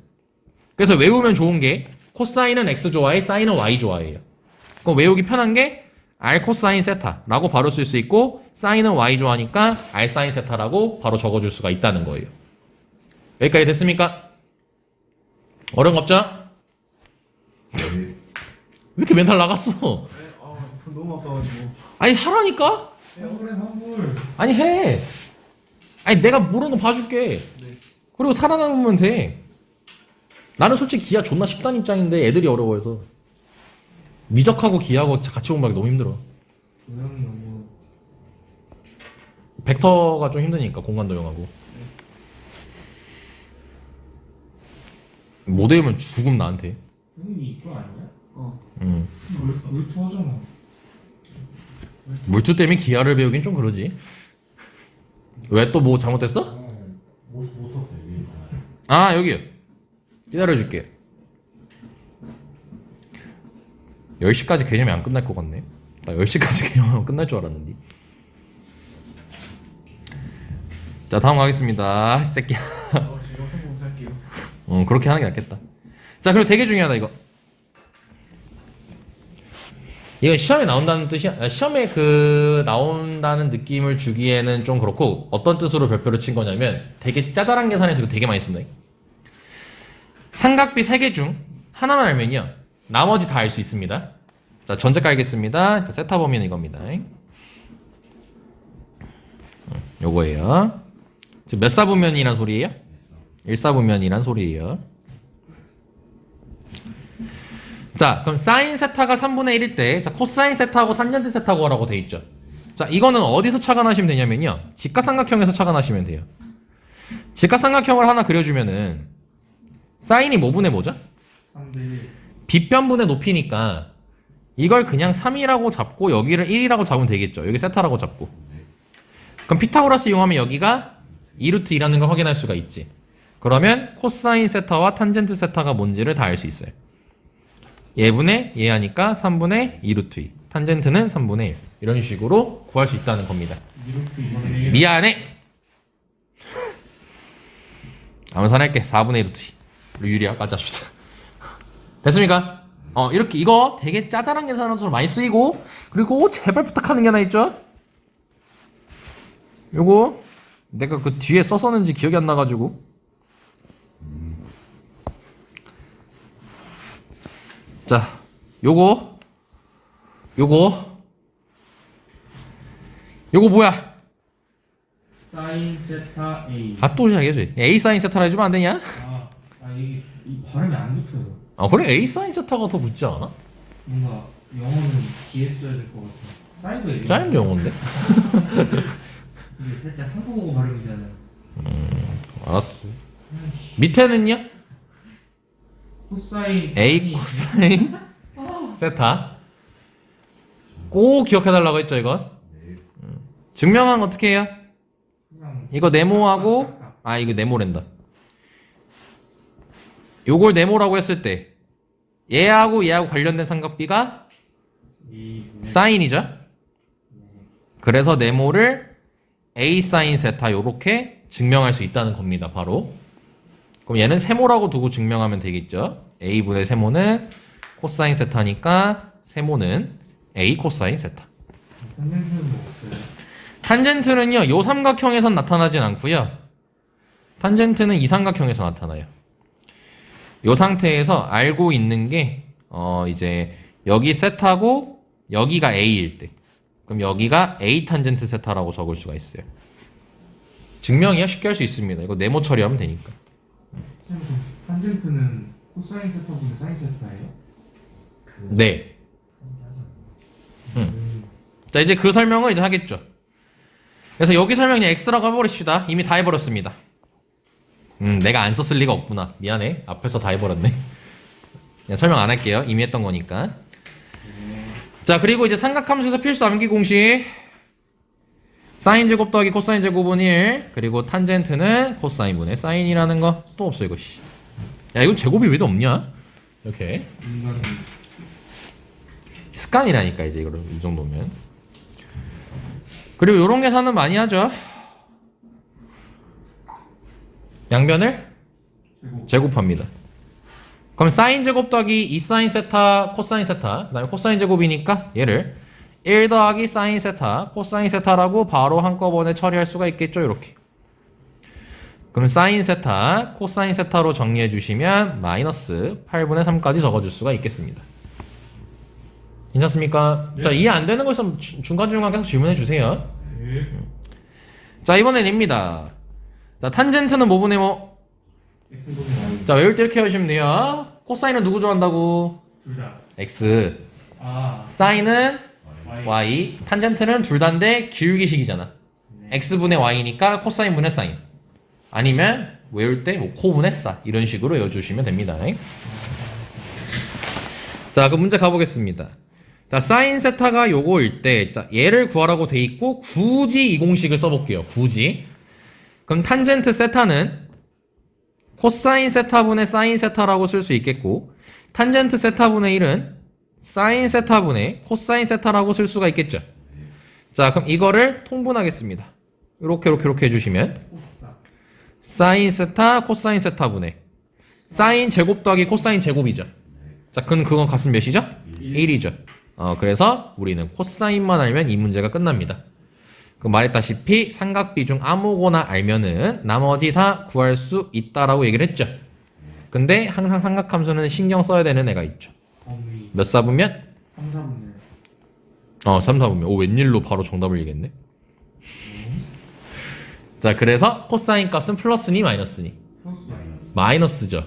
그래서 외우면 좋은 게 코사인은 x 좋아해, 사인은 y 좋아해요. 그럼 외우기 편한 게 r 코사인 세타라고 바로 쓸 수 있고 사인은 y 좋아하니까 r 사인 세타라고 바로 적어줄 수가 있다는 거예요. 여기까지 됐습니까? 어려운 거 없죠? 왜 이렇게 멘탈 나갔어? 네, 돈 너무 아까워가지고. 아니 하라니까? 환불해 환불. 아니 해. 아니 내가 모르는 거 봐줄게. 네. 그리고 살아남으면 돼. 나는 솔직히 기아 존나 쉽다는 입장인데 애들이 어려워해서 미적하고 기아하고 같이 공부하기 너무 힘들어. 도형이 너무 벡터가 좀 힘드니까 공간 도형하고. 모델이면 죽음 나한테. 형이 이거 아니야? 물투하잖아. 물투 때문에 기아를 배우긴 좀 그러지. 왜 또 뭐 잘못됐어? 못 썼어요. 이게. 아 여기요. 기다려줄게. 10시까지 개념이 안 끝날 것 같네. 나 10시까지 개념하면 끝날 줄 알았는데. 자 다음 가겠습니다. 이 새끼야. 저 영상 보면서 할게요. 그렇게 하는 게 낫겠다. 자 그리고 되게 중요하다 이거. 이건 시험에 나온다는 뜻이야. 시험에 나온다는 느낌을 주기에는 좀 그렇고 어떤 뜻으로 별표를 친 거냐면 되게 짜잘한 계산에서 이거 되게 많이 쓴다. 삼각비 3개 중 하나만 알면요 나머지 다 알 수 있습니다. 자 전제 깔겠습니다. 자, 세타 범위는 이겁니다. 요거예요. 지금 몇 사분면이란 소리예요? 1사분면이란 소리예요. 자 그럼 사인 세타가 3분의 1일 때 자, 코사인 세타하고 탄젠트 세타고라고 돼 있죠. 자 이거는 어디서 착안하시면 되냐면요 직각삼각형에서 착안하시면 돼요. 직각삼각형을 하나 그려주면은 사인이 뭐분의 뭐죠? 3대1. 빗변분의 높이니까 이걸 그냥 3이라고 잡고 여기를 1이라고 잡으면 되겠죠. 여기 세타라고 잡고. 그럼 피타고라스 이용하면 여기가 2루트 2라는 걸 확인할 수가 있지. 그러면 코사인 세타와 탄젠트 세타가 뭔지를 다 알 수 있어요. 얘분의 얘 하니까 3분의 2루트 2. 탄젠트는 3분의 1. 이런 식으로 구할 수 있다는 겁니다. 이렇게 이번에 1. 미안해. 아무 선할게. 4분의 1루트 2. 우리 유리아까지 합시다. 됐습니까? 이렇게 이거 되게 짜잘한 계산으로 많이 쓰이고 그리고 제발 부탁하는 게 하나 있죠? 요거 내가 그 뒤에 썼었는지 기억이 안 나가지고 자 요거 뭐야? 사인 세타 A. 또 시작해야지. A 사인 세타라 해주면 안 되냐? 이게 이 발음이 안 붙어요. 그래 A 사인 세타가 더 붙지 않아? 뭔가 영어는 뒤에 써야 될 것 같아. 사인도 얘기. 짜인도 영어인데? 이게 살짝 한국어 발음이잖아요. 알았어. 밑에는요? 코사인 A 코사인 세타. 꼭 기억해달라고 했죠 이건? 증명은 어떻게 해요? 그냥 이거 네모하고 이거 네모랜다. 요걸 네모라고 했을 때 얘하고 관련된 삼각비가 사인이죠? 그래서 네모를 A 사인 세타 요렇게 증명할 수 있다는 겁니다. 바로. 그럼 얘는 세모라고 두고 증명하면 되겠죠? A분의 세모는 코사인 세타니까 세모는 A 코사인 세타. 탄젠트는 뭐 없어요? 탄젠트는요 요 삼각형에선 나타나진 않고요 탄젠트는 이 삼각형에서 나타나요. 요 상태에서 알고 있는 게 이제 여기 세타고 여기가 A일 때 그럼 여기가 A 탄젠트 세타라고 적을 수가 있어요. 증명이야 쉽게 할 수 있습니다. 이거 네모 처리하면 되니까. 선생님, 탄젠트는 코사인 세타분의 사인 세타예요? 네. 자 이제 그 설명을 이제 하겠죠. 그래서 여기 설명 그냥 X라고 해버립시다. 이미 다 해버렸습니다. 내가 안 썼을 리가 없구나. 미안해. 앞에서 다 해버렸네. 그냥 설명 안 할게요. 이미 했던 거니까. 자 그리고 이제 삼각함수에서 필수 암기 공식. 사인 제곱 더하기 코사인 제곱은 1. 그리고 탄젠트는 코사인분의 사인이라는 거. 또 없어 이거. 야 이거 제곱이 왜 없냐? 이렇게. 인간이 습관이라니까 이제 이거를 이 정도면. 그리고 요런 계산은 많이 하죠. 양변을 제곱합니다. 그럼 사인 제곱 더하기 2 사인 세타 코사인 세타 그 다음에 코사인 제곱이니까 얘를 1 더하기 사인 세타 코사인 세타라고 바로 한꺼번에 처리할 수가 있겠죠. 이렇게. 그럼 사인 세타 코사인 세타로 정리해 주시면 마이너스 8분의 3까지 적어줄 수가 있겠습니다. 괜찮습니까? 네. 자, 이해 안 되는 거 있으면 중간중간 계속 질문해 주세요. 네. 자, 이번엔 입니다. 자, 탄젠트는 뭐분의 뭐? X분의 Y. 자, 외울 때 이렇게 하시면 돼요. 코사인은 누구 좋아한다고? 둘 다. X. 아. 사인은 Y. Y. 탄젠트는 둘 다인데 기울기식이잖아. 네. X분의 Y니까 코사인분의 사인. 아니면 외울 때 뭐 코분의 사. 이런 식으로 외워주시면 됩니다. 자, 그 문제 가보겠습니다. 자, 사인 세타가 요거일 때, 자, 얘를 구하라고 돼 있고, 굳이 이 공식을 써볼게요. 굳이. 그럼 탄젠트 세타는 코사인 세타분의 사인 세타라고 쓸 수 있겠고, 탄젠트 세타분의 1은 사인 세타분의 코사인 세타라고 쓸 수가 있겠죠. 자, 그럼 이거를 통분하겠습니다. 이렇게 해주시면, 코사. 사인 세타, 코사인 세타분의 사인 제곱 더하기 코사인 제곱이죠. 자, 그건 값은 몇이죠? 1이죠. 그래서 우리는 코사인만 알면 이 문제가 끝납니다. 그 말했다시피 삼각비 중 아무거나 알면은 나머지 다 구할 수 있다라고 얘기를 했죠. 근데 항상 삼각함수는 신경 써야 되는 애가 있죠. 범위. 몇 사분면? 3, 4분의 3, 4분면. 오, 웬일로 바로 정답을 얘기했네. 자, 그래서 코사인 값은 플러스니 마이너스니? 플러스 마이너스죠.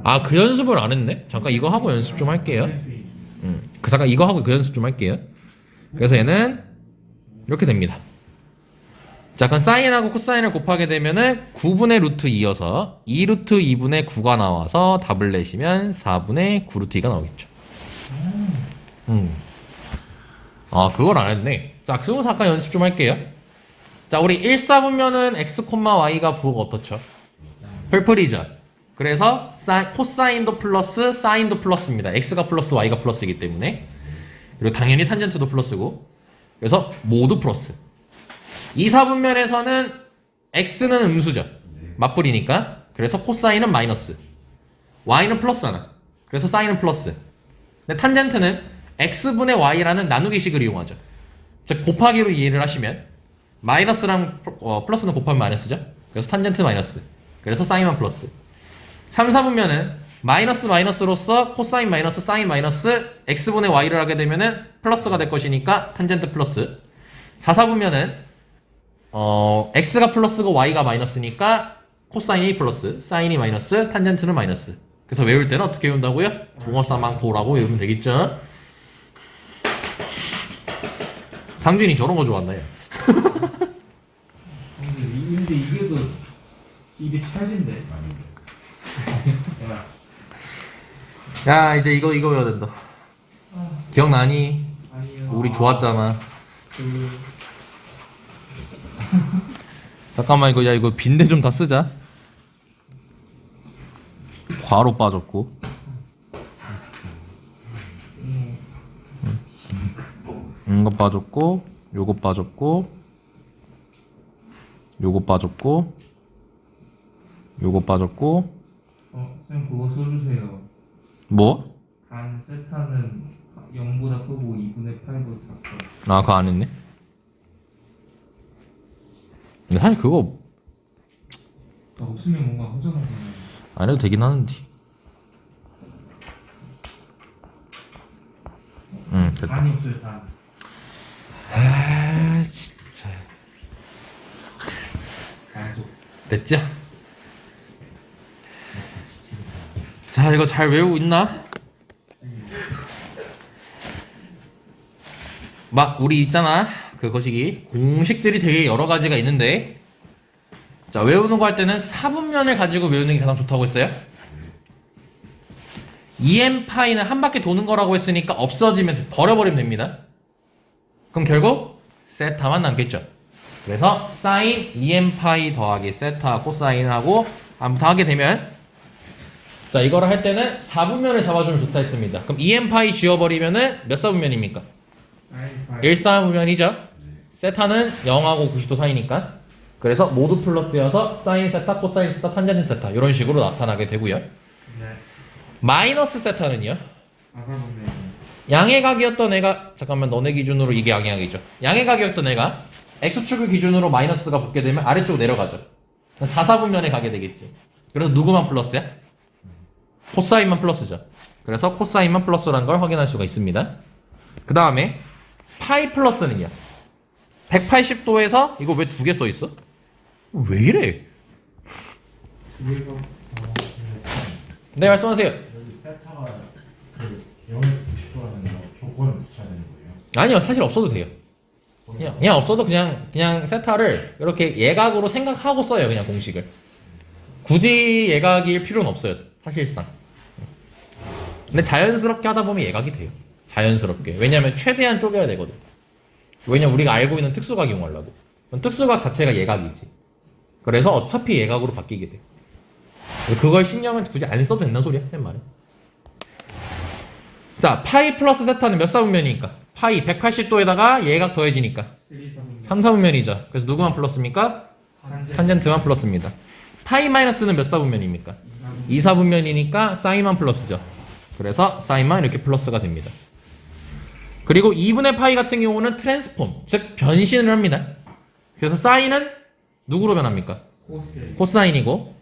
아, 그 연습을 안 했네? 잠깐 이거 하고 연습 좀 할게요. 잠깐 이거 하고 그 연습 좀 할게요. 그래서 얘는 이렇게 됩니다. 자, 그럼 사인하고 코사인을 곱하게 되면은 9분의 루트 2여서 2 루트 2분의 9가 나와서 답을 내시면 4분의 9 루트 2가 나오겠죠. 아, 그걸 안 했네. 자, 그래서 잠깐 연습 좀 할게요. 자, 우리 1, 4분면은 x, y가 부호가 어떻죠? 풀풀이죠. 그래서 코사인도 플러스 사인도 플러스입니다. x가 플러스 y가 플러스이기 때문에. 그리고 당연히 탄젠트도 플러스고. 그래서 모두 플러스. 2, 4분면에서는 x는 음수죠. 맞불이니까. 그래서 코사인은 마이너스. y는 플러스 하나. 그래서 사인은 플러스. 근데 탄젠트는 x분의 y라는 나누기식을 이용하죠. 즉 곱하기로 이해를 하시면 마이너스랑 플러스는 곱하면 마이너스죠. 그래서 탄젠트 마이너스. 그래서 사인만 플러스. 3, 4분면은 마이너스 마이너스로서 코사인 마이너스 사인 마이너스 x분의 y를 하게 되면은 플러스가 될 것이니까 탄젠트 플러스. 4, 4분면은 x가 플러스고 y가 마이너스니까 코사인이 플러스 사인이 마이너스 탄젠트는 마이너스. 그래서 외울 때는 어떻게 외운다고요? 붕어싸만 고라고 외우면 되겠죠. 상준이 저런 거 좋아한다. 야. 근데 이게 더 입이 찰진데. 야, 이제 이거 외워야 된다. 기억나니? 아니요. 우리 좋았잖아. 잠깐만 이거 빈대 좀 다 쓰자. 괄호 빠졌고. 이거 빠졌고, 요거 빠졌고, 요거 빠졌고, 요거 빠졌고. 쌤 그거 써주세요. 뭐? 단 세타는 0보다 크고 2분의 8보다 작고. 아, 그거 안 했네. 근데 사실 그거 없으면 뭔가 허전하잖아요. 안 해도 되긴 하는데. 됐다. 단이 없어요, 단. 아, 진짜. 만족. 됐죠? 자, 이거 잘 외우고 있나? 막 우리 있잖아, 그 거시기 공식들이 되게 여러 가지가 있는데, 자, 외우는 거 할 때는 사분면을 가지고 외우는 게 가장 좋다고 했어요. EM파이는 한 바퀴 도는 거라고 했으니까 없어지면 버려버리면 됩니다. 그럼 결국 세타만 남겠죠. 그래서 사인 EM파이 더하기 세타 코사인하고 아무튼 하게 되면, 자, 이거를 할 때는 4분면을 잡아주면 좋다 했습니다. 그럼 EM파이 지워버리면은 몇 사분면입니까? 1사분면이죠. 세타는 0하고 90도 사이니까. 그래서 모두 플러스여서 사인 세타, 코사인 세타, 탄젠트 세타 이런 식으로 나타나게 되고요. 네. 마이너스 세타는요. 아사분의 양의 각이었던 애가, 잠깐만, 너네 기준으로 이게 양의 각이죠. 양의 각이었던 애가 x축을 기준으로 마이너스가 붙게 되면 아래쪽으로 내려가죠. 4사분면에 가게 되겠지. 그래서 누구만 플러스야? 코사인만 플러스죠. 그래서 코사인만 플러스라는 걸 확인할 수가 있습니다. 그 다음에 파이 플러스는요. 180도에서 이거 왜 두 개 써 있어? 왜 이래? 그래서 네, 말씀하세요. 여기 세타가 그 0에서 90도라는 거 조건을 붙여야 되는 거예요. 아니요, 사실 없어도 돼요. 그냥 없어도 그냥 세타를 이렇게 예각으로 생각하고 써요. 그냥 공식을. 굳이 예각일 필요는 없어요. 사실상. 근데 자연스럽게 하다 보면 예각이 돼요. 자연스럽게. 왜냐면 최대한 쪼개야 되거든. 왜냐면 우리가 알고 있는 특수각 이용하려고. 그럼 특수각 자체가 예각이지. 그래서 어차피 예각으로 바뀌게 돼. 그걸 신경은 굳이 안 써도 된다는 소리야, 쌤 말은. 자, 파이 플러스 세타는 몇 사분면이니까? 파이 180도에다가 예각 더해지니까 3사분면이죠. 그래서 누구만 플러스입니까? 탄젠트만 플러스입니다. 파이 마이너스는 몇 사분면입니까? 2사분면이니까 사인만 플러스죠. 그래서 사인만 이렇게 플러스가 됩니다. 그리고 2분의 파이 같은 경우는 트랜스폼, 즉 변신을 합니다. 그래서 사인은 누구로 변합니까? 코사인이고,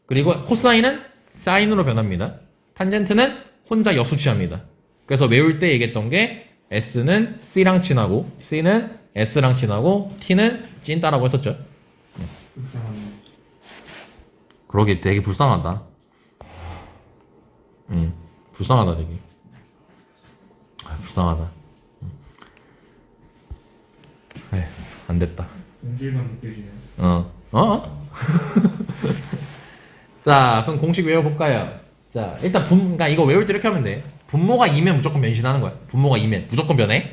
그리고 코사인은 사인으로 변합니다. 탄젠트는 혼자 역수치합니다. 그래서 외울 때 얘기했던 게 S는 C랑 친하고 C는 S랑 친하고 T는 찐따라고 했었죠. 그러게 되게 불쌍하다. 불쌍하다 되게. 불쌍하다. 에휴, 안 됐다. 본질만 느껴지네요. 자, 그럼 공식 외워볼까요? 자, 일단 그러니까 이거 외울 때 이렇게 하면 돼. 분모가 2면 무조건 변신하는 거야. 분모가 2면 무조건 변해.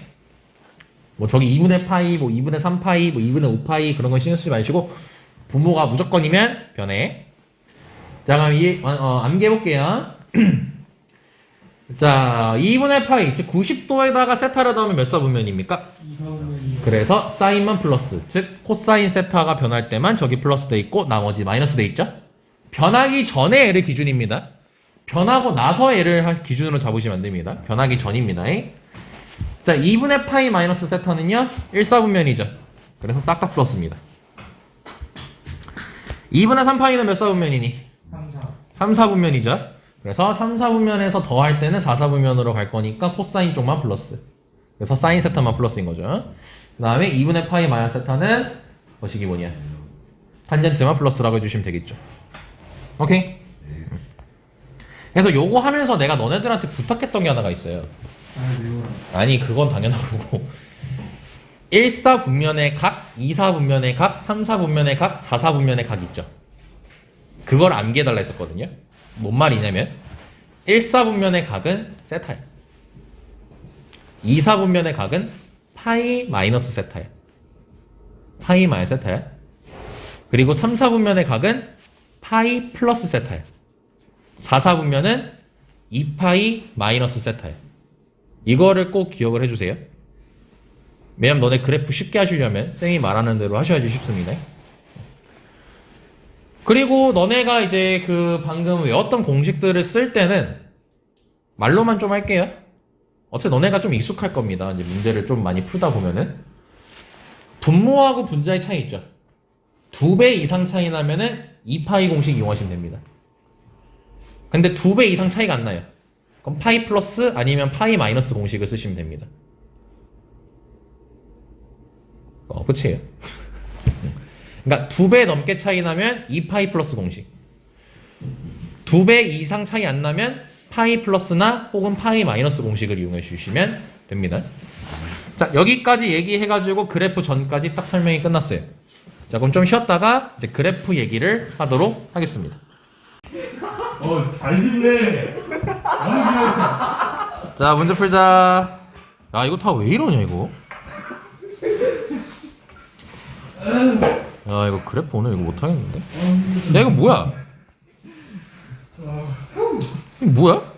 뭐 저기 2분의 파이, 뭐 2분의 3파이, 뭐 2분의 5파이 그런 건 신경 쓰지 마시고 분모가 무조건이면 변해. 자, 그럼 암기해볼게요. 자, 2분의 파이, 즉 90도에다가 세타를 넣으면 몇 사분면입니까? 2사분면이 그래서 사인만 플러스, 즉 코사인 세타가 변할 때만 저기 플러스 돼 있고 나머지 마이너스 돼 있죠? 변하기 전에 L을 기준입니다. 변하고 나서 L을 기준으로 잡으시면 안 됩니다. 변하기 전입니다. 자, 2분의 파이 마이너스 세타는요 1사분면이죠. 그래서 싹 다 플러스입니다. 2분의 3파이는 몇 사분면이니? 3사분면이죠. 그래서 3사분면에서 더할 때는 4사분면으로 갈 거니까 코사인 쪽만 플러스. 그래서 사인 세타만 플러스인 거죠. 그 다음에 2분의 파이 마이너스 세타는 뭐시기 뭐냐? 탄젠트만 플러스라고 해주시면 되겠죠. 오케이? 그래서 요거 하면서 내가 너네들한테 부탁했던 게 하나가 있어요. 아니, 그건 당연하고 1사분면의 각, 2사분면의 각, 3사분면의 각, 4사분면의 각 있죠. 그걸 암기해달라 했었거든요. 뭔 말이냐면 1사분면의 각은 세타야. 2사분면의 각은 파이 마이너스 세타야. 파이 마이너스 세타야. 그리고 3사분면의 각은 파이 플러스 세타야. 4사분면은 2파이 마이너스 세타야. 이거를 꼭 기억을 해주세요. 왜냐면 너네 그래프 쉽게 하시려면 쌤이 말하는 대로 하셔야지 쉽습니다. 그리고 너네가 이제 그 방금 외웠던 공식들을 쓸 때는 말로만 좀 할게요. 어차피 너네가 좀 익숙할 겁니다. 이제 문제를 좀 많이 풀다 보면은 분모하고 분자의 차이 있죠. 2배 이상 차이 나면은 2파이 공식 이용하시면 됩니다. 근데 2배 이상 차이가 안 나요. 그럼 파이 플러스 아니면 파이 마이너스 공식을 쓰시면 됩니다. 끝이에요. 그러니까 2배 넘게 차이 나면 2파이 플러스 공식. 2배 이상 차이 안 나면 파이 플러스나 혹은 파이 마이너스 공식을 이용해 주시면 됩니다. 자, 여기까지 얘기해가지고 그래프 전까지 딱 설명이 끝났어요. 자, 그럼 좀 쉬었다가 이제 그래프 얘기를 하도록 하겠습니다. 잘 씹네. 너무 쉬워. 자, 문제 풀자. 야, 이거 다 왜 이러냐, 이거? 야, 이거 그래프 오늘 이거 못하겠는데? 야, 이거 뭐야? 이거 뭐야?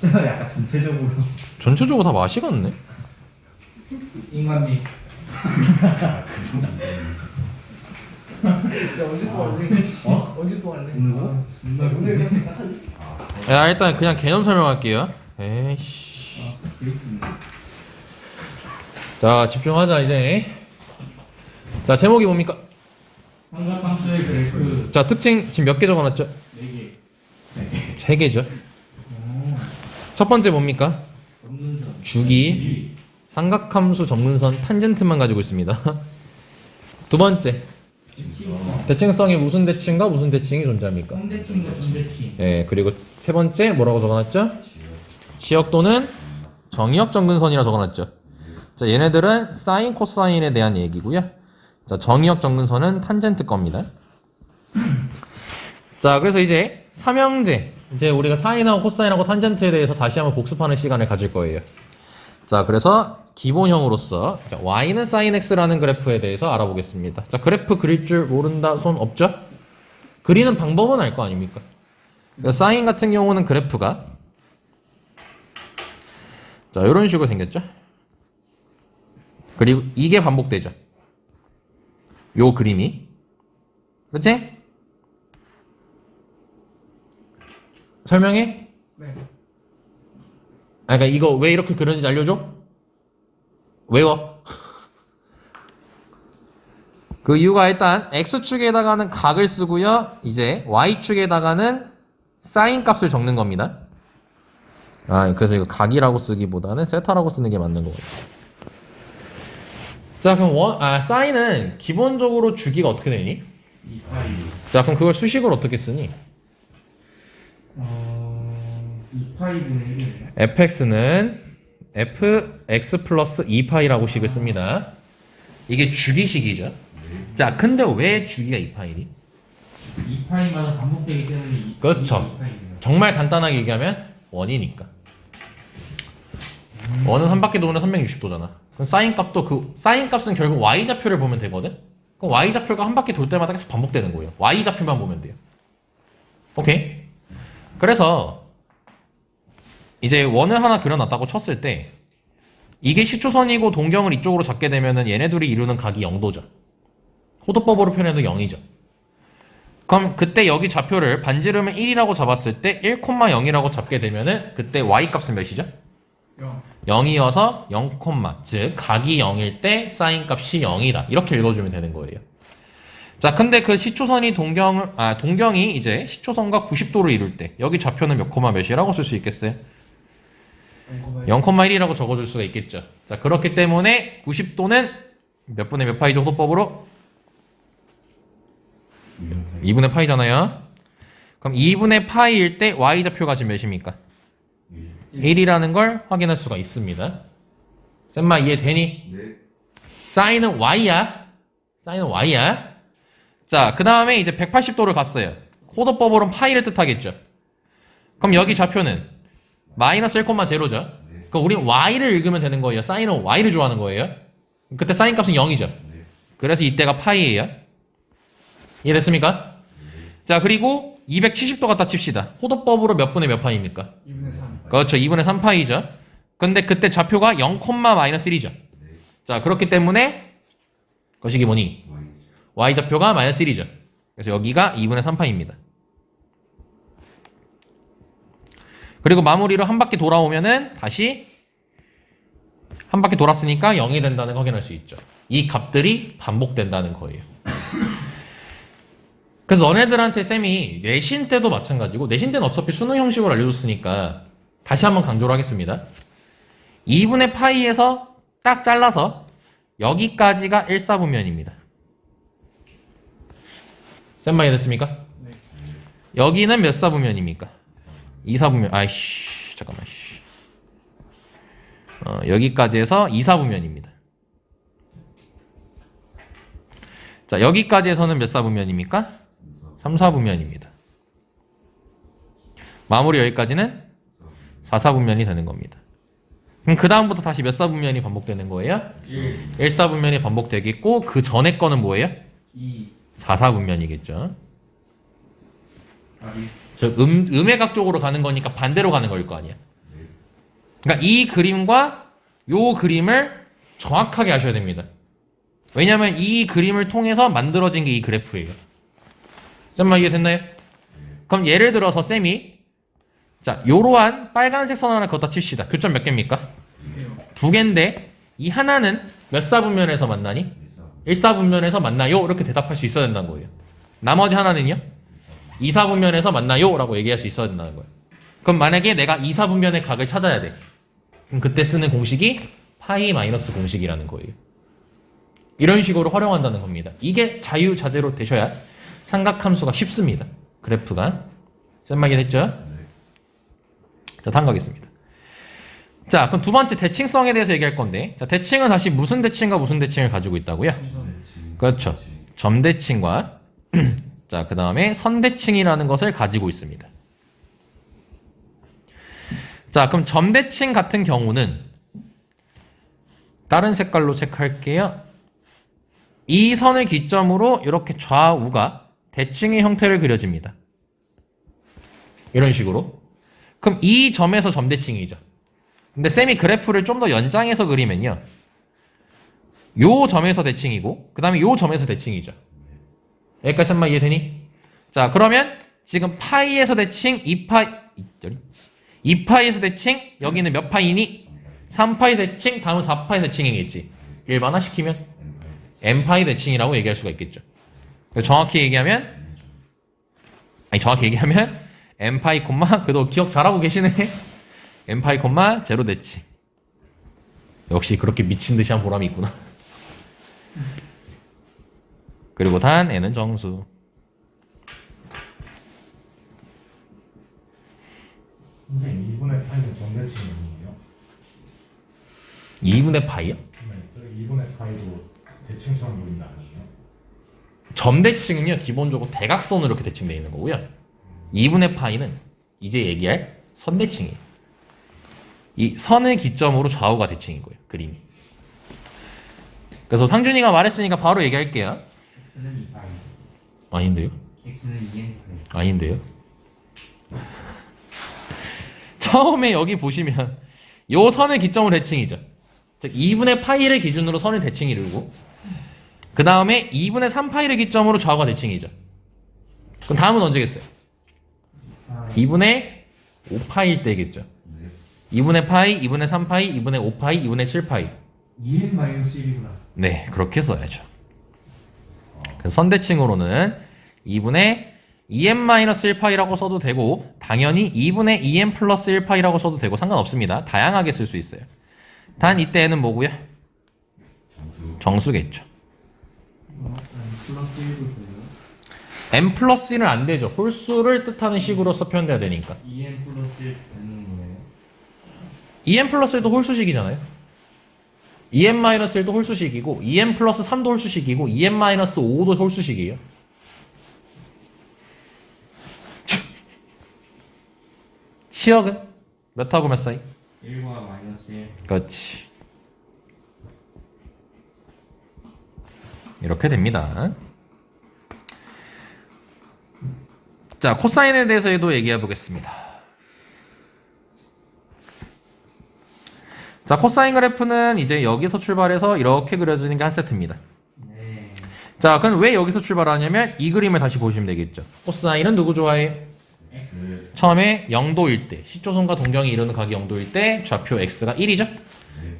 약간 전체적으로 전체적으로 다 맛이 같네? 인간미. 언제 또 할래? 언제 또 할래? 오늘 그냥 딱 할래? 야, 일단 그냥 개념 설명할게요. 에이씨. 자, 집중하자, 이제. 자, 제목이 뭡니까? 삼각함수의 그래프 자, 특징 지금 몇 개 적어놨죠? 4개. 세 개죠. 첫 번째 뭡니까? 전문선. 주기, 삼각함수 정근선, 탄젠트만 가지고 있습니다. 두 번째, 대칭성이 무슨 대칭과 무슨 대칭이 존재합니까? 성대칭과 전대칭. 예, 그리고 세 번째 뭐라고 적어놨죠? 지역 또는 정의역 정근선이라 적어놨죠. 자, 얘네들은 사인, 코사인에 대한 얘기고요. 자, 정의역 정근선은 탄젠트 겁니다. 자, 그래서 이제 삼형제, 이제 우리가 사인하고 코사인하고 탄젠트에 대해서 다시 한번 복습하는 시간을 가질 거예요. 자, 그래서 기본형으로서 자, y는 sin x라는 그래프에 대해서 알아보겠습니다. 자, 그래프 그릴 줄 모른다 손 없죠? 그리는 방법은 알 거 아닙니까? 그러니까 사인 같은 경우는 그래프가 자, 이런 식으로 생겼죠? 그리고 이게 반복되죠. 요 그림이. 그치? 설명해? 네. 아, 그러니까 이거 왜 이렇게 그렸는지 알려줘? 외워. 그 이유가 일단 x축에다가는 각을 쓰고요. 이제 y축에다가는 사인 값을 적는 겁니다. 아, 그래서 이거 각이라고 쓰기보다는 세타라고 쓰는 게 맞는 거거든요. 자, 그럼 사인은 기본적으로 주기가 어떻게 되니? 2파이. 자, 그럼 그걸 수식으로 어떻게 쓰니? 2파이분의 1. fx는 fx 플러스 2파이라고 식을 씁니다. 이게 주기식이죠. 자, 근데 왜 주기가 2파이니? 2파이마다 반복되기 때문에 그렇죠. 2파이입니다. 정말 간단하게 얘기하면 원이니까. 원은 한 바퀴 도는 360도잖아. 그럼 사인 값도 그 사인 값은 결국 y 좌표를 보면 되거든. 그럼 y 좌표가 한 바퀴 돌 때마다 계속 반복되는 거예요. y 좌표만 보면 돼요. 오케이. 그래서 이제 원을 하나 그려놨다고 쳤을 때 이게 시초선이고 동경을 이쪽으로 잡게 되면은 얘네들이 이루는 각이 0도죠. 호도법으로 표현해도 0이죠. 그럼 그때 여기 좌표를 반지름을 1이라고 잡았을 때 1,0이라고 잡게 되면은 그때 y 값은 몇이죠? 0. 0이어서 0, 즉 각이 0일 때 사인 값이 0이다. 이렇게 읽어주면 되는 거예요. 자, 근데 그 시초선이 동경이 이제 시초선과 90도를 이룰 때 여기 좌표는 몇 코마 몇이라고 쓸 수 있겠어요? 0,1이라고 적어줄 수가 있겠죠. 자, 그렇기 때문에 90도는 몇 분의 몇 파이죠? 호도법으로? 2분의 파이잖아요. 그럼 2분의 파이일 때 y 좌표가 지금 몇입니까? 1이라는 걸 확인할 수가 있습니다. 쌤마 이해되니? 네. 사인은 y야. 사인은 y야. 자, 그 다음에 이제 180도를 갔어요. 호도법으로는 파이를 뜻하겠죠. 그럼 여기 좌표는 마이너스 1,0죠. 그럼 우린 y를 읽으면 되는 거예요. 사인은 y를 좋아하는 거예요. 그때 사인 값은 0이죠. 그래서 이때가 파이예요. 이해됐습니까? 자, 그리고 270도 갖다 칩시다. 호도법으로 몇 분의 몇 파이입니까? 2분의 3. 그렇죠. 2분의 3파이죠. 근데 그때 좌표가 0,-1이죠. 자, 그렇기 때문에 거식이 뭐니? y 좌표가 마이너스 1이죠. 그래서 여기가 2분의 3파이입니다. 그리고 마무리로 한 바퀴 돌아오면은 다시 한 바퀴 돌았으니까 0이 된다는 거 확인할 수 있죠. 이 값들이 반복된다는 거예요. 그래서 너네들한테 쌤이 내신 때도 마찬가지고 내신 때는 어차피 수능 형식으로 알려줬으니까 다시 한번 강조를 하겠습니다. 2분의 파이에서 딱 잘라서 여기까지가 1사분면입니다. 쌤만 이해됐습니까? 네. 여기는 몇 사분면입니까? 2사분면. 아이씨 잠깐만. 여기까지 해서 2사분면입니다. 자, 여기까지 해서는 몇 사분면입니까? 3사분면입니다. 마무리 여기까지는 4사분면이 되는 겁니다. 그럼 그 다음부터 다시 몇 사분면이 반복되는 거예요? 1사분면이 반복되겠고 그 전에 거는 뭐예요? 2. 4사분면이겠죠. 아니. 즉 음외각 쪽으로 가는 거니까 반대로 가는 거일 거 아니야. 그러니까 이 그림과 요 그림을 정확하게 아셔야 됩니다. 왜냐하면 이 그림을 통해서 만들어진 게 이 그래프예요. 쌤만 이해됐나요? 그럼 예를 들어서 쌤이 자 요러한 빨간색 선 하나 걷다 칩시다. 교점 몇 개입니까? 2개인데 이 하나는 몇 사분면에서 만나니? 1사분면에서 만나요. 이렇게 대답할 수 있어야 된다는 거예요. 나머지 하나는요? 이사분면에서 만나요 라고 얘기할 수 있어야 된다는 거예요. 그럼 만약에 내가 이사분면의 각을 찾아야 돼. 그럼 그때 쓰는 공식이 파이 마이너스 공식이라는 거예요. 이런 식으로 활용한다는 겁니다. 이게 자유자재로 되셔야 삼각함수가 쉽습니다. 그래프가. 쌤말 이해됐죠? 자, 다음 가겠습니다. 자, 그럼 두 번째 대칭성에 대해서 얘기할 건데, 자, 대칭은 다시 무슨 대칭과 무슨 대칭을 가지고 있다고요? 그렇죠. 점대칭과 자, 그 다음에 선대칭이라는 것을 가지고 있습니다. 자, 그럼 점대칭 같은 경우는 다른 색깔로 체크할게요. 이 선을 기점으로 이렇게 좌우가 대칭의 형태를 그려집니다. 이런 식으로. 그럼 이 점에서 점대칭이죠. 근데 쌤이 그래프를 좀 더 연장해서 그리면요. 요 점에서 대칭이고 그 다음에 요 점에서 대칭이죠. 여기까지 쌤만 이해되니? 자, 그러면 지금 파이에서 대칭 2파이에서 대칭 여기는 몇 파이니? 3파이 대칭 다음은 4파이 대칭이겠지. 일반화시키면 n파이 대칭이라고 얘기할 수가 있겠죠. 정확히 얘기하면 n파이 콤마 그래도 기억 잘하고 계시네. n파이 콤마 제로 대칭. 역시 그렇게 미친 듯이 한 보람이 있구나. 그리고 단 n은 정수. 선생님 2분의 파이는 점대칭이 아니에요? 2분의 파이요? 네, 저 2분의 파이도 대칭처럼 보인다 아니에요? 점대칭은요 기본적으로 대각선으로 이렇게 대칭되어 있는 거고요. 2분의 파이는 이제 얘기할 선대칭이에요. 이 선을 기점으로 좌우가 대칭이고요. 그림이. 그래서 상준이가 말했으니까 바로 얘기할게요. x는 2파이, 아닌데요? x는 2n파이. 아닌데요? 처음에 여기 보시면 요 선을 기점으로 대칭이죠. 즉 2분의 파이를 기준으로 선을 대칭이 이루고 그 다음에 2분의 3파이를 기점으로 좌우가 대칭이죠. 그럼 다음은 언제겠어요? 2분의 5파일 때겠죠. 2분의 파이, 2분의 3파이, 2분의 5파이, 2분의 7파이. 2n-1이구나. 네, 그렇게 써야죠. 그래서 선대칭으로는 2분의 2n-1파이라고 써도 되고 당연히 2분의 2n 플러스 1파이라고 써도 되고 상관없습니다. 다양하게 쓸 수 있어요. 단 이때는 뭐고요? 정수겠죠. 플러스 1도 돼요? n 플러스 1은 안 되죠. 홀수를 뜻하는 식으로 표현돼야 되니까. 2n 플러스 1 되는 거예요? 2n 플러스 1도 홀수식이잖아요. 2n-1도 홀수식이고 2n 플러스 3도 홀수식이고 2n-5도 홀수식이에요. 치역은 몇하고 몇 사이? 1과 마이너스 1. 그렇지. 이렇게 됩니다. 자, 코사인에 대해서도 얘기해 보겠습니다. 자, 코사인 그래프는 이제 여기서 출발해서 이렇게 그려지는 게 한 세트입니다. 네. 자, 그럼 왜 여기서 출발하냐면 이 그림을 다시 보시면 되겠죠. 코사인은 누구 좋아해? x. 처음에 0도일 때, 시초선과 동경이 이루는 각이 0도일 때 좌표 x가 1이죠?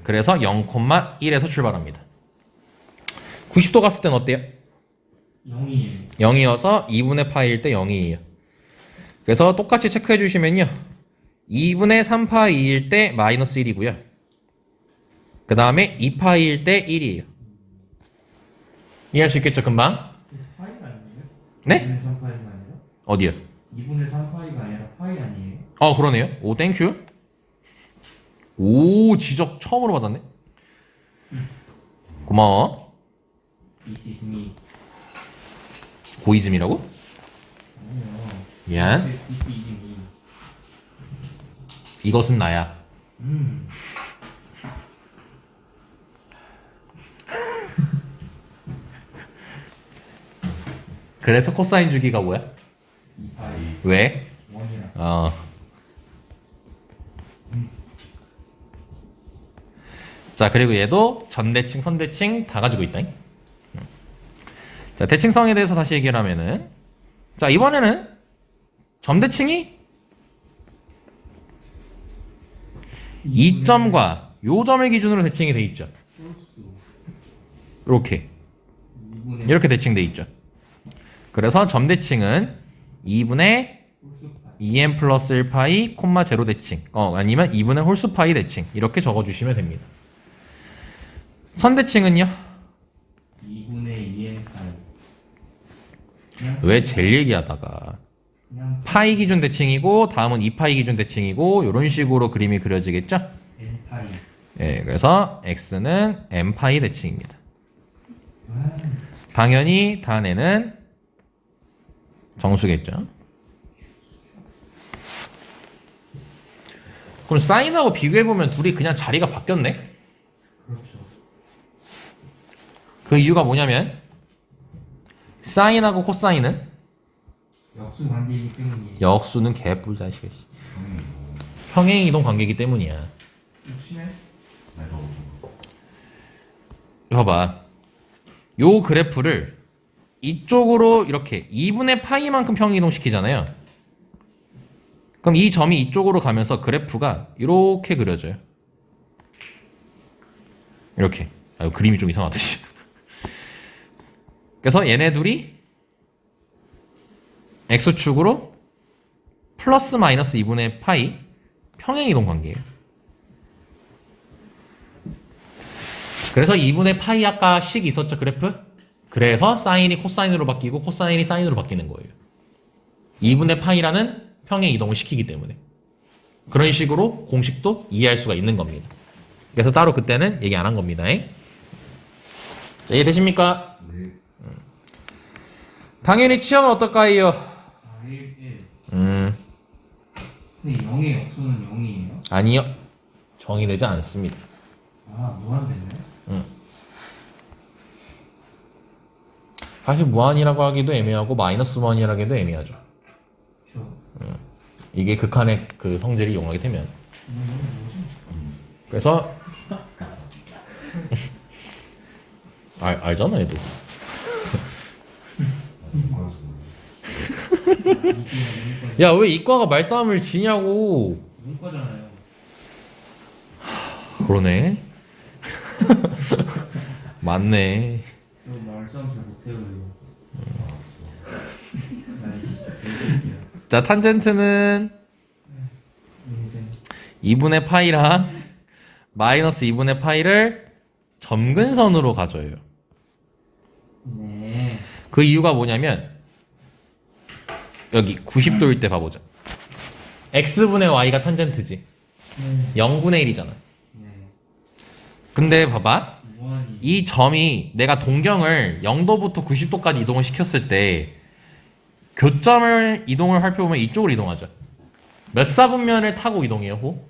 그래서 0,1에서 출발합니다. 90도 갔을 땐 어때요? 0이 0이어서 2분의 파이일 때 0이에요. 그래서 똑같이 체크해 주시면요. 2분의 3파이일 때 마이너스 1이고요. 그 다음에 2파이일 때 1이에요. 이해할 수 있겠죠, 금방? 파이가 아니에요? 네? 2분의 3파이가 아니라? 어디요? 2분의 3파이가 아니라 파이 아니에요? 그러네요. 오, 땡큐. 오, 지적 처음으로 받았네. 고마워. This is me. 고이즘이라고? 아니요. 미안. This is me. 이것은 나야. 그래서 코사인 주기가 뭐야? 2파이. 왜? 1이라. 자, 그리고 얘도 전대칭, 선대칭 다 가지고 있다. 자, 대칭성에 대해서 다시 얘기를 하면은, 자, 이번에는 점대칭이 이 점과 요 점을 기준으로 대칭이 돼 있죠. 이렇게. 2분의 이렇게 대칭돼 있죠. 그래서 점대칭은 2분의 홀수파 2n 플러스 1파이 콤마 제로 대칭 아니면 2분의 홀수 파이 대칭 이렇게 적어주시면 됩니다. 선대칭은요? 2분의 2n 파이. 왜 젤 얘기하다가 그냥 파이 기준 대칭이고 다음은 2파이 기준 대칭이고 이런 식으로 그림이 그려지겠죠? n 파이. 예, 그래서 x는 n파이 대칭입니다. 와, 당연히 단에는 정수겠죠? 그럼 사인하고 비교해보면 둘이 그냥 자리가 바뀌었네? 그렇죠. 그 이유가 뭐냐면 사인하고 코사인은 역수 관계이기 때문이에요. 역수는 개뿔 자식이 평행이동 관계이기 때문이야. 역시네. 봐봐. 요 그래프를 이쪽으로 이렇게 2분의 파이만큼 평행이동 시키잖아요. 그럼 이 점이 이쪽으로 가면서 그래프가 이렇게 그려져요. 이렇게. 그림이 좀 이상하다. 그래서 얘네 둘이 x축으로 플러스 마이너스 2분의 파이 평행이동 관계예요. 그래서 2분의 파이 아까 식 있었죠, 그래프? 그래서 사인이 코사인으로 바뀌고 코사인이 사인으로 바뀌는 거예요. 2분의 파이라는 평행 이동을 시키기 때문에. 그런 식으로 공식도 이해할 수가 있는 겁니다. 그래서 따로 그때는 얘기 안 한 겁니다. 자, 이해되십니까? 네. 당연히 치형은 어떨까요? 아, 1, 1. 근데 근데 0의 역수는 0이에요? 아니요. 정의되지 않습니다. 아, 무한대네. 사실 무한이라고 하기도 애매하고 마이너스 무한이라고 하기도 애매하죠. 그렇죠. 이게 극한의 그 성질을 이용하게 되면. 그래서 알잖아 얘도. 야, 왜 이과가 말싸움을 지냐고. 문과잖아요. 그러네. 맞네. 저 말싸움 잘 못해요, 이거. 나이스. 자, 탄젠트는 인생. 2분의 파이랑 마이너스 2분의 파이를 점근선으로 가져요. 네. 그 이유가 뭐냐면 여기 90도일 때 봐보자. x분의 y가 탄젠트지. 네. 0분의 1이잖아. 네. 근데 봐봐. 무한이. 이 점이 내가 동경을 0도부터 90도까지 이동을 시켰을 때 교점을 이동을 살펴보면 이쪽으로 이동하죠. 몇 사분면을 타고 이동해요, 호?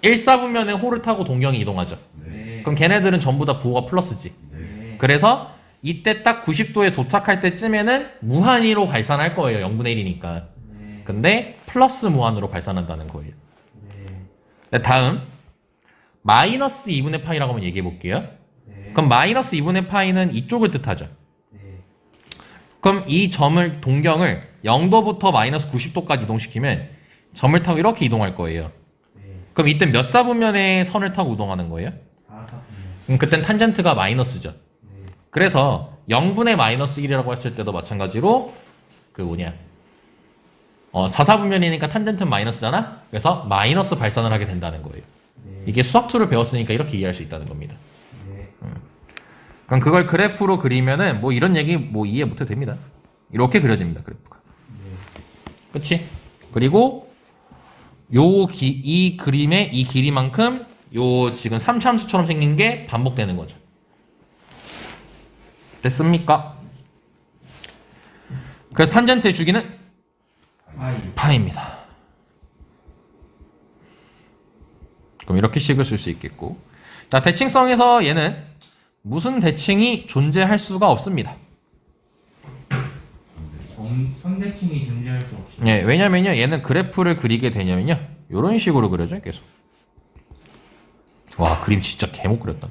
1사분면의 호를 타고 동경이 이동하죠. 네. 그럼 걔네들은 전부 다 부호가 플러스지. 네. 그래서 이때 딱 90도에 도착할 때쯤에는 무한히로 발산할 거예요. 0분의 1이니까. 네. 근데 플러스 무한으로 발산한다는 거예요. 네. 다음 마이너스 2분의 파이라고 한번 얘기해 볼게요. 네. 그럼 마이너스 2분의 파이는 이쪽을 뜻하죠. 네. 그럼 이 점을 동경을 0도부터 마이너스 90도까지 이동시키면 점을 타고 이렇게 이동할 거예요. 네. 그럼 이때 몇 사분면의 선을 타고 이동하는 거예요? 4사분면. 그럼 그땐 탄젠트가 마이너스죠. 네. 그래서 0분의 마이너스 1이라고 했을 때도 마찬가지로 그 뭐냐 4사분면이니까 탄젠트는 마이너스잖아. 그래서 마이너스 발산을 하게 된다는 거예요. 네. 이게 수학 툴을 배웠으니까 이렇게 이해할 수 있다는 겁니다. 네. 그럼 그걸 그래프로 그리면은 뭐 이런 얘기 뭐 이해 못해도 됩니다. 이렇게 그려집니다, 그래프가. 그치? 그리고 이 그림의 이 길이만큼 요 지금 3차함수처럼 생긴 게 반복되는 거죠. 됐습니까? 그래서 탄젠트의 주기는 파이. 파입니다. 그럼 이렇게 식을 쓸 수 있겠고. 자, 대칭성에서 얘는 무슨 대칭이 존재할 수가 없습니다. 선대칭이 존재할 수 없죠. 예, 왜냐면요, 얘는 그래프를 그리게 되냐면요, 이런 식으로 그려져요, 계속. 와, 그림 진짜 개못 그렸다.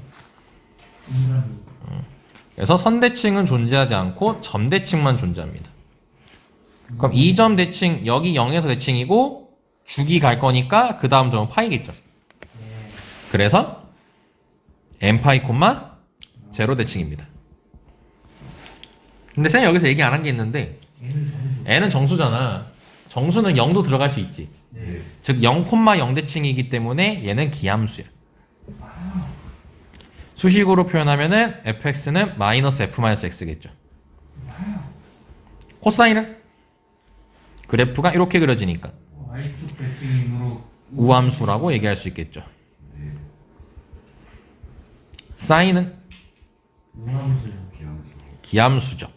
인간이. 그래서 선대칭은 존재하지 않고 점대칭만 존재합니다. 그럼 이 점 대칭, 여기 0에서 대칭이고 주기 갈 거니까 그 다음 점은 파이겠죠. 네. 그래서 n파이 콤마 제로 대칭입니다. 근데 쌤이 여기서 얘기 안 한 게 있는데 얘는 점수 n은 정수잖아. 정수는 0도 들어갈 수 있지. 네. 즉 0,0대칭이기 때문에 얘는 기함수야. 수식으로 표현하면은 fx는 마이너스 f-x겠죠. 코사인은 그래프가 이렇게 그려지니까 Y축 대칭이므로 우함수라고 얘기할 수 있겠죠. 사인은 우함수. 기함수죠.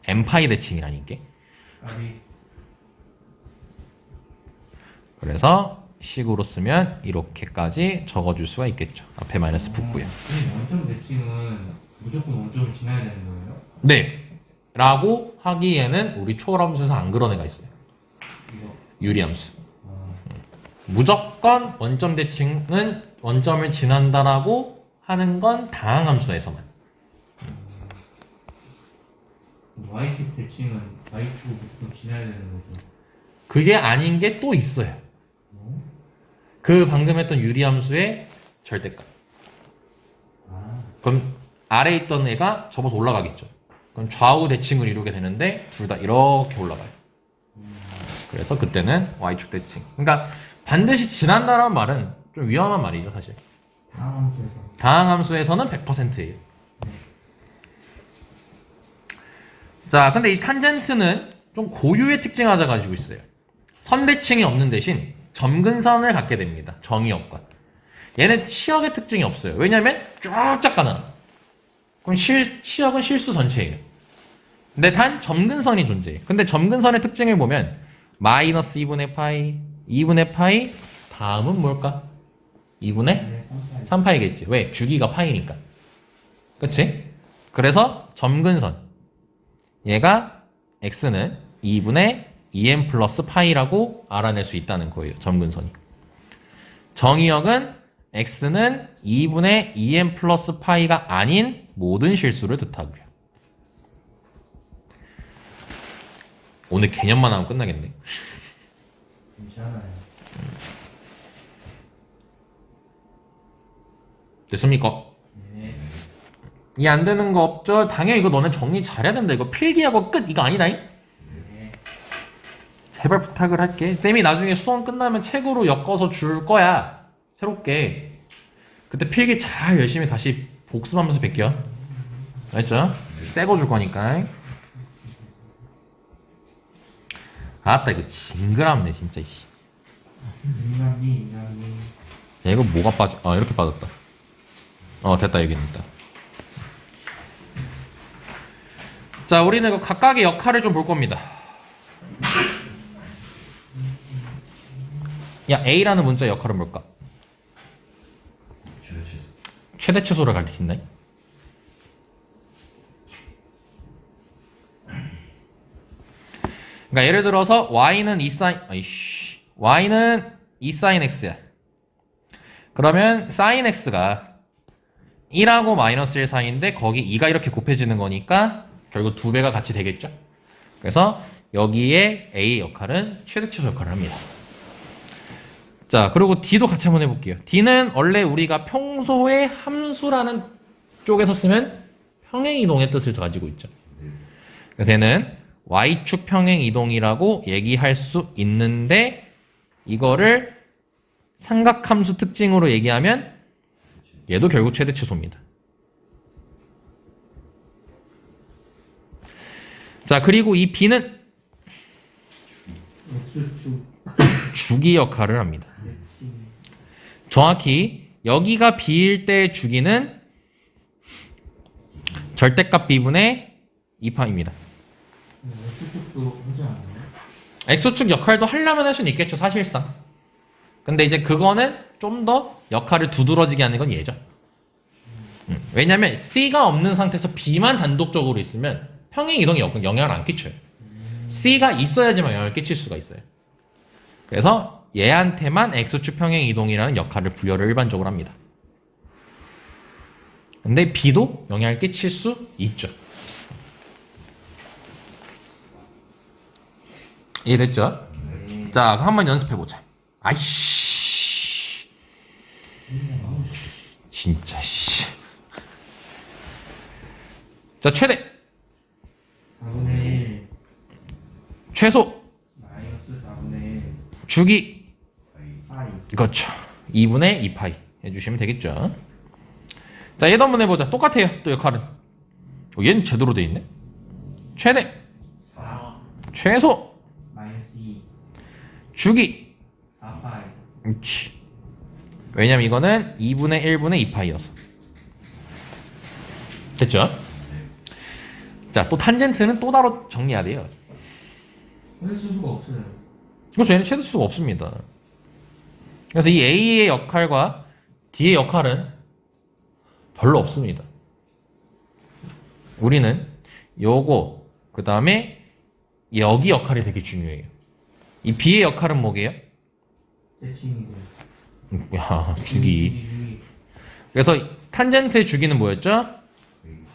n파이 대칭이라니까. 아니 그래서 식으로 쓰면 이렇게까지 적어줄 수가 있겠죠. 앞에 마이너스 붙고요. 근데 원점 대칭은 무조건 원점을 지나야 되는 거예요? 네. 라고 하기에는 우리 초월함수에서 안 그런 애가 있어요. 이거 유리함수. 무조건 원점 대칭은 원점을 지난다라고 하는 건 다항함수에서만. Y축 대칭은 Y축을 무조건 지나야 되는 거죠. 그게 아닌 게 또 있어요. 그 방금 했던 유리함수의 절대값. 그럼 아래에 있던 애가 접어서 올라가겠죠. 그럼 좌우 대칭을 이루게 되는데 둘 다 이렇게 올라가요. 그래서 그때는 Y축 대칭. 그러니까 반드시 지난다라는 말은 좀 위험한 말이죠, 사실. 다함수에서. 다항함수에서는 100%예요. 자, 근데 이 탄젠트는 좀 고유의 특징을 하나 가지고 있어요. 선대칭이 없는 대신 점근선을 갖게 됩니다. 정의역과. 얘는 치역의 특징이 없어요. 왜냐면 쫙쫙 가는. 그럼 치역은 실수 전체예요. 근데 단 점근선이 존재해요. 근데 점근선의 특징을 보면 마이너스 2분의 파이, 2분의 파이, 다음은 뭘까? 2분의 3파이겠지. 왜? 주기가 파이니까. 그치? 그래서 점근선. 얘가 x는 2분의 2n 플러스 파이라고 알아낼 수 있다는 거예요. 점근선이. 정의역은 x는 2분의 2n 플러스 파이가 아닌 모든 실수를 뜻하고요. 오늘 개념만 하면 끝나겠네. 괜찮아요. 됐습니까? 네. 이해 안 되는 거 없죠? 당연히 이거 너네 정리 잘해야 된다. 이거 필기하고 끝 이거 아니다잉? 네. 제발 부탁을 할게. 쌤이 나중에 수험 끝나면 책으로 엮어서 줄 거야. 새롭게. 그때 필기 잘 열심히 다시 복습하면서 뵐게요. 알겠죠? 새 거 줄 거니까. 아따 이거 징그럽네 진짜. 인간이 야 이거 뭐가 빠져? 아 이렇게 빠졌다. 됐다 여기 있다. 자 우리는 그 각각의 역할을 좀 볼 겁니다. 야 A라는 문자의 역할은 뭘까? 최대 최소를 가리킨다. 그러니까 예를 들어서 y는 2sin y는 2sin x야. 그러면 sin x가 1하고 마이너스 1 사이인데 거기 2가 이렇게 곱해지는 거니까 결국 2배가 같이 되겠죠. 그래서 여기에 a의 역할은 최대 최소 역할을 합니다. 자 그리고 d도 같이 한번 해볼게요. d는 원래 우리가 평소에 함수라는 쪽에서 쓰면 평행이동의 뜻을 가지고 있죠. 그래서 얘는 y축 평행이동이라고 얘기할 수 있는데 이거를 삼각함수 특징으로 얘기하면 얘도 결국 최대 최소입니다. 자 그리고 이 b는 X축 주기 역할을 합니다. 정확히 여기가 b일 때 주기는 절대값 b분의 2파입니다. X축도 하지 않나요? x축 역할도 하려면 할 수는 있겠죠 사실상. 근데 이제 그거는 좀 더 역할을 두드러지게 하는 건 얘죠. 왜냐면 c가 없는 상태에서 b만 단독적으로 있으면 평행이동이 영향을 안 끼쳐요. c가 있어야지만 영향을 끼칠 수가 있어요. 그래서 얘한테만 x축 평행이동이라는 역할을 부여를 일반적으로 합니다. 근데 b도 영향을 끼칠 수 있죠. 이해됐죠? 자, 한번 연습해보자. 아이씨. 진짜, 씨. 자, 최대. 4분의 1 최소 마이너스 4분의 주기 파이. 그렇죠. 2분의 2파이 해주시면 되겠죠. 자, 얘도 한번 해보자. 똑같아요. 또 역할은. 얘는 제대로 돼 있네. 최대 4 최소 마이너스 2 주기 4파이. 그렇지. 왜냐면 이거는 2분의 1분의 2파이여서. 됐죠? 자, 또 탄젠트는 또 따로 정리해야 돼요. 근데 수가 없어요. 그래서 얘는 최대 수가 없습니다. 그래서 이 A의 역할과 D의 역할은 별로 없습니다. 우리는 요거 그 다음에 여기 역할이 되게 중요해요. 이 B의 역할은 뭐게요? 대칭이고. 야, 주기. 그래서 탄젠트의 주기는 뭐였죠?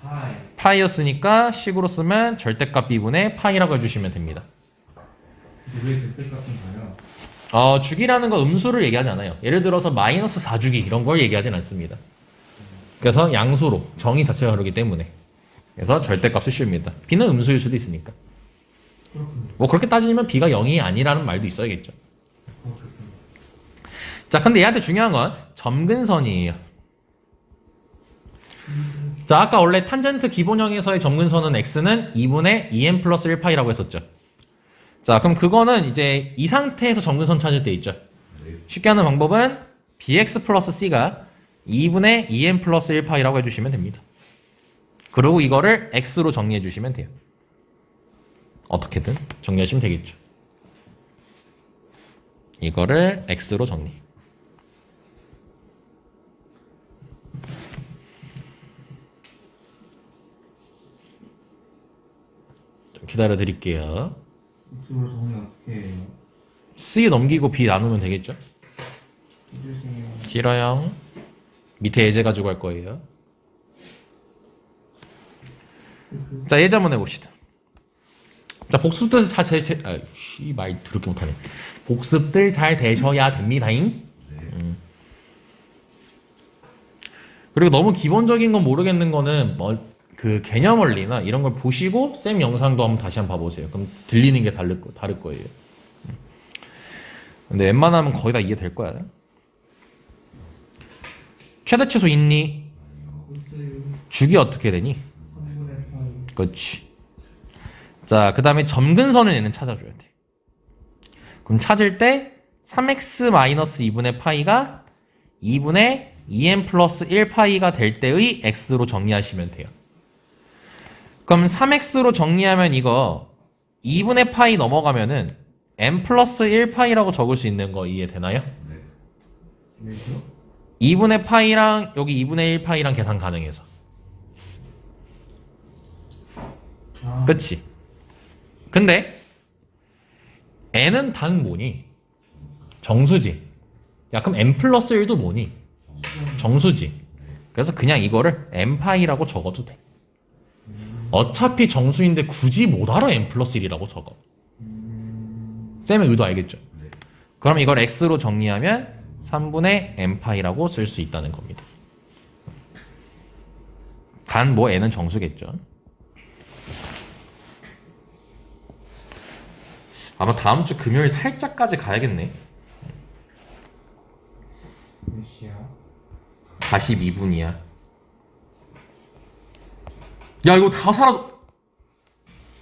파이. 파이였으니까 식으로 쓰면 절대값 B분의 파이라고 해주시면 됩니다. 왜 절대값은 가요? 주기라는 건 음수를 얘기하지 않아요. 예를 들어서 마이너스 4주기 이런 걸 얘기하진 않습니다. 그래서 양수로 정의 자체가 다르기 때문에 그래서 절대값을 씌웁니다. B는 음수일 수도 있으니까. 뭐 그렇게 따지면 B가 0이 아니라는 말도 있어야겠죠. 자, 근데 얘한테 중요한 건 점근선이에요. 자, 아까 원래 탄젠트 기본형에서의 점근선은 x는 2분의 2n 플러스 1파이라고 했었죠. 자, 그럼 그거는 이제 이 상태에서 점근선 찾을 때 있죠. 쉽게 하는 방법은 bx 플러스 c가 2분의 2n 플러스 1파이라고 해주시면 됩니다. 그리고 이거를 x로 정리해 주시면 돼요. 어떻게든 정리하시면 되겠죠. 이거를 x로 정리. 좀 기다려 드릴게요. 육수로 정리 어떻게 해요? C 넘기고 B 나누면 되겠죠? 해주세요. 싫어요. 밑에 예제 가지고 할 거예요. 자, 예제 한번 해봅시다. 자, 복습들 말 더럽게 못하네. 복습들 잘 되셔야 됩니다잉. 그리고 너무 기본적인 건 모르겠는 거는 그 개념 원리나 이런 걸 보시고 쌤 영상도 한번 다시 한번 봐보세요. 그럼 들리는 게 다를 거예요. 근데 웬만하면 거의 다 이해될 거야. 최대 최소 있니? 주기 어떻게 되니? 3분의 파이. 그렇지. 자, 그 다음에 점근선을 얘는 찾아줘야 돼. 그럼 찾을 때 3x-2분의 파이가 2분의 2n 플러스 1파이가 될 때의 x로 정리하시면 돼요. 그럼 3x로 정리하면 이거 2분의 파이 넘어가면은 n 플러스 1파이라고 적을 수 있는 거 이해되나요? 네. 2분의 파이랑 여기 2분의 1파이랑 계산 가능해서. 아, 그치? 근데 n은 단 뭐니? 정수지. 야, 그럼 n 플러스 1도 뭐니? 정수지. 그래서 그냥 이거를 n파이라고 적어도 돼. 어차피 정수인데 굳이 못 알아 n 플러스 1이라고 적어. 쌤의 의도 알겠죠? 그럼 이걸 x로 정리하면 3분의 n파이라고 쓸 수 있다는 겁니다. 단 뭐 n은 정수겠죠. 아마 다음 주 금요일 살짝까지 가야겠네. 몇 시야? 42분이야. 야, 이거 다 사라져.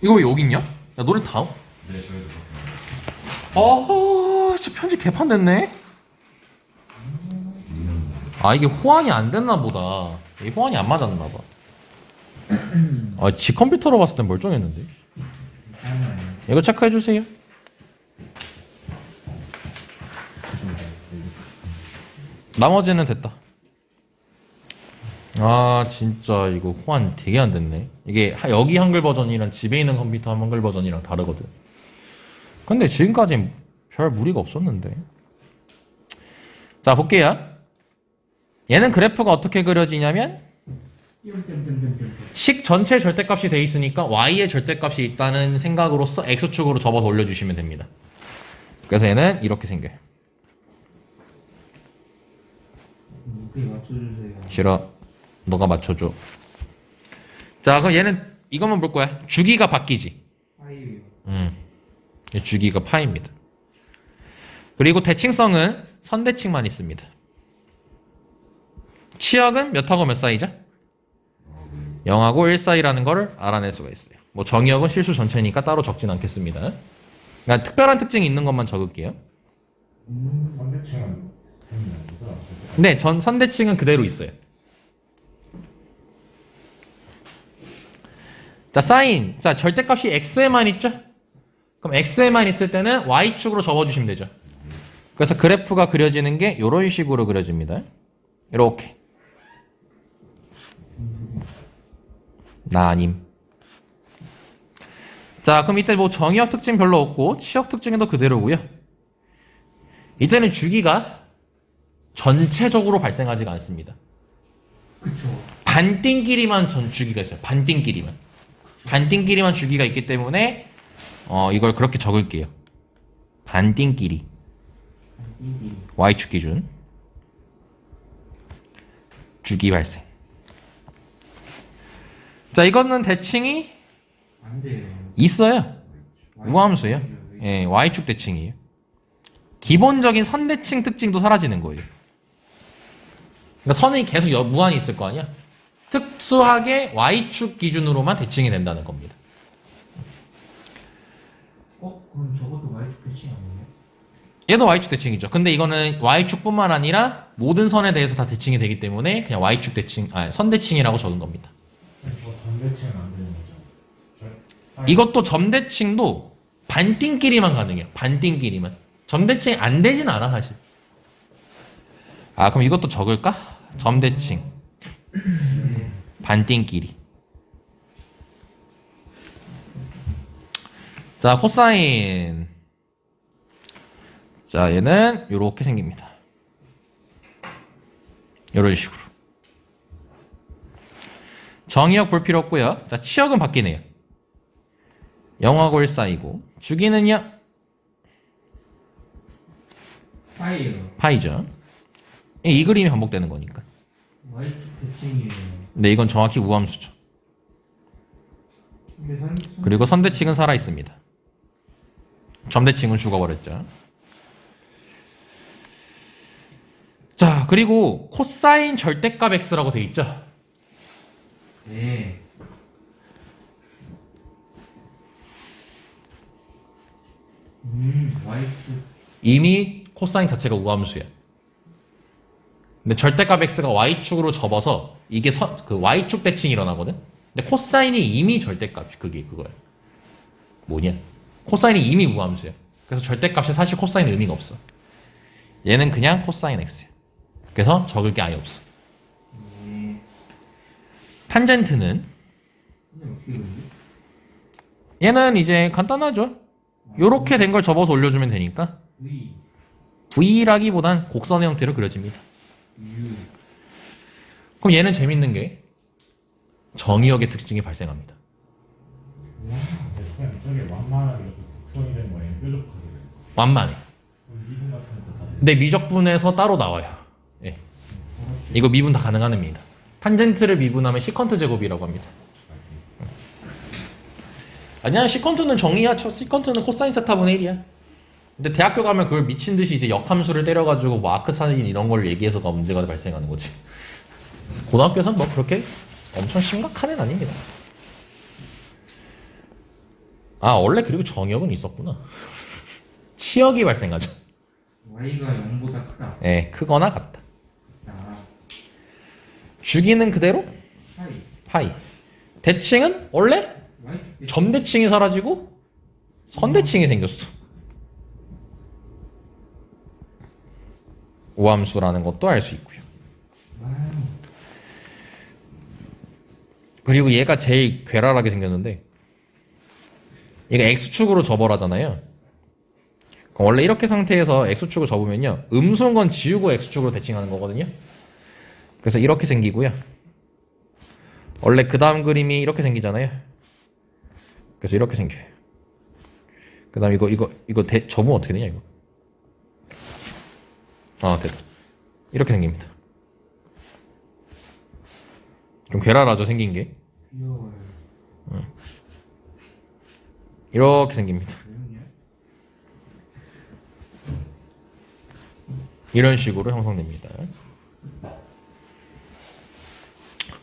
이거 왜 여기 있냐? 야, 너네 다. 네, 저희도 진짜 편집 개판 됐네. 아, 이게 호환이 안 됐나 보다. 이게 호환이 안 맞았나 봐. 지 컴퓨터로 봤을 땐 멀쩡했는데. 이거 체크해 주세요. 나머지는 됐다. 진짜 이거 호환 되게 안 됐네. 이게 여기 한글 버전이랑 집에 있는 컴퓨터 한글 버전이랑 다르거든. 근데 지금까지 별 무리가 없었는데. 자, 볼게요. 얘는 그래프가 어떻게 그려지냐면 식 전체 절대값이 돼 있으니까 y의 절대값이 있다는 생각으로서 x축으로 접어서 올려주시면 됩니다. 그래서 얘는 이렇게 생겨요. 어떻게 맞춰주세요. 싫어. 너가 맞춰줘. 자, 그럼 얘는 이것만 볼 거야. 주기가 바뀌지. 파이요. 주기가 파입니다. 그리고 대칭성은 선대칭만 있습니다. 치역은 몇하고 몇 사이죠? 0하고 1 사이라는 거를 알아낼 수가 있어요. 뭐 정의역은 실수 전체니까 따로 적진 않겠습니다. 그러니까 특별한 특징이 있는 것만 적을게요. 선대칭은 되는 거죠? 네, 전 선대칭은 그대로 있어요. 자, 사인. 자, 절대값이 x에만 있죠? 그럼 x에만 있을 때는 y축으로 접어주시면 되죠. 그래서 그래프가 그려지는 게 이런 식으로 그려집니다. 이렇게. 나 아님. 자, 그럼 이때 뭐 정의역 특징 별로 없고 치역 특징도 그대로고요. 이때는 주기가 전체적으로 발생하지가 않습니다. 그쵸. 반띵끼리만 전 주기가 있어요. 반띵끼리만. 반띵끼리만 주기가 있기 때문에 이걸 그렇게 적을게요. 반띵끼리. y축 기준. 주기 발생. 자, 이거는 대칭이 안 돼요. 있어요. 우함수예요. 예, y축 대칭이에요. 기본적인 선대칭 특징도 사라지는 거예요. 그러니까 선이 계속 무한히 있을 거 아니야? 특수하게 y축 기준으로만 대칭이 된다는 겁니다. 그럼 저것도 y축 대칭 아니에요? 얘도 y축 대칭이죠. 근데 이거는 y축뿐만 아니라 모든 선에 대해서 다 대칭이 되기 때문에 그냥 y축 대칭, 선대칭이라고 적은 겁니다. 뭐 전대칭은 안 되는 거죠? 이것도 점대칭도 반띵끼리만 가능해요. 반띵끼리만. 점대칭 안 되진 않아 사실. 그럼 이것도 적을까? 점대칭. 반띵끼리. 자, 코사인. 자, 얘는 요렇게 생깁니다. 요런 식으로. 정의역 볼 필요 없고요. 자, 치역은 바뀌네요. 0하고 1 사이고 주기는요? 파이예요. 파이죠. 이 그림이 반복되는 거니까. y축 대칭이에요. 근데 이건 정확히 우함수죠. 그리고 선대칭은 살아 있습니다. 점대칭은 죽어버렸죠. 자, 그리고 코사인 절대값 x라고 돼 있죠. 네. y축. 이미 코사인 자체가 우함수야. 근데 절대값 x가 y축으로 접어서 이게 그 y축 대칭이 일어나거든. 근데 코사인이 이미 절대값이 그거야. 뭐냐? 코사인이 이미 우함수야. 그래서 절대값이 사실 코사인 의미가 없어. 얘는 그냥 코사인 x야. 그래서 적을 게 아예 없어. 탄젠트는 근데 어떻게 그러지? 얘는 이제 간단하죠. 요렇게 된 걸 접어서 올려주면 되니까 v, V라기보단 곡선의 형태로 그려집니다. u. 그럼 얘는 재밌는 게 정의역의 특징이 발생합니다. 쌤, 저게 완만하게 이렇게 곡선이 되는 거예요? 뾰족하게 되는 거예요? 완만해. 미분 같은 것도 다 근데 미적분에서 따로 나와요. 예. 이거 미분 다 가능한 의미입니다. 탄젠트를 미분하면 시컨트 제곱이라고 합니다. 아니야, 시컨트는 정의야. 시컨트는 코사인 세타분의 1이야. 근데 대학교 가면 그걸 미친 듯이 이제 역함수를 때려가지고 뭐 아크사인 이런 걸 얘기해서가 문제가 발생하는 거지. 고등학교에서는 뭐 그렇게 엄청 심각한 애는 아닙니다. 원래 그리고 정역은 있었구나. 치역이 발생하죠. y가 0보다 크다. 예, 크거나 같다. 아, 주기는 그대로 파이. 파이. 대칭은 원래 y축 대칭. 점대칭이 사라지고 선대칭이 생겼어. 우함수라는 것도 알 수 있고요. 와우. 그리고 얘가 제일 괴랄하게 생겼는데 얘가 x축으로 접어라잖아요. 그럼 원래 이렇게 상태에서 x축을 접으면요, 음수인 건 지우고 x축으로 대칭하는 거거든요. 그래서 이렇게 생기고요. 원래 그 다음 그림이 이렇게 생기잖아요. 그래서 이렇게 생겨요. 그 다음 이거 접으면 어떻게 되냐 이거. 됐다. 이렇게 생깁니다. 좀 괴랄하죠 생긴 게. 귀여워요. 이렇게 생깁니다. 조용히요? 이런 식으로 형성됩니다.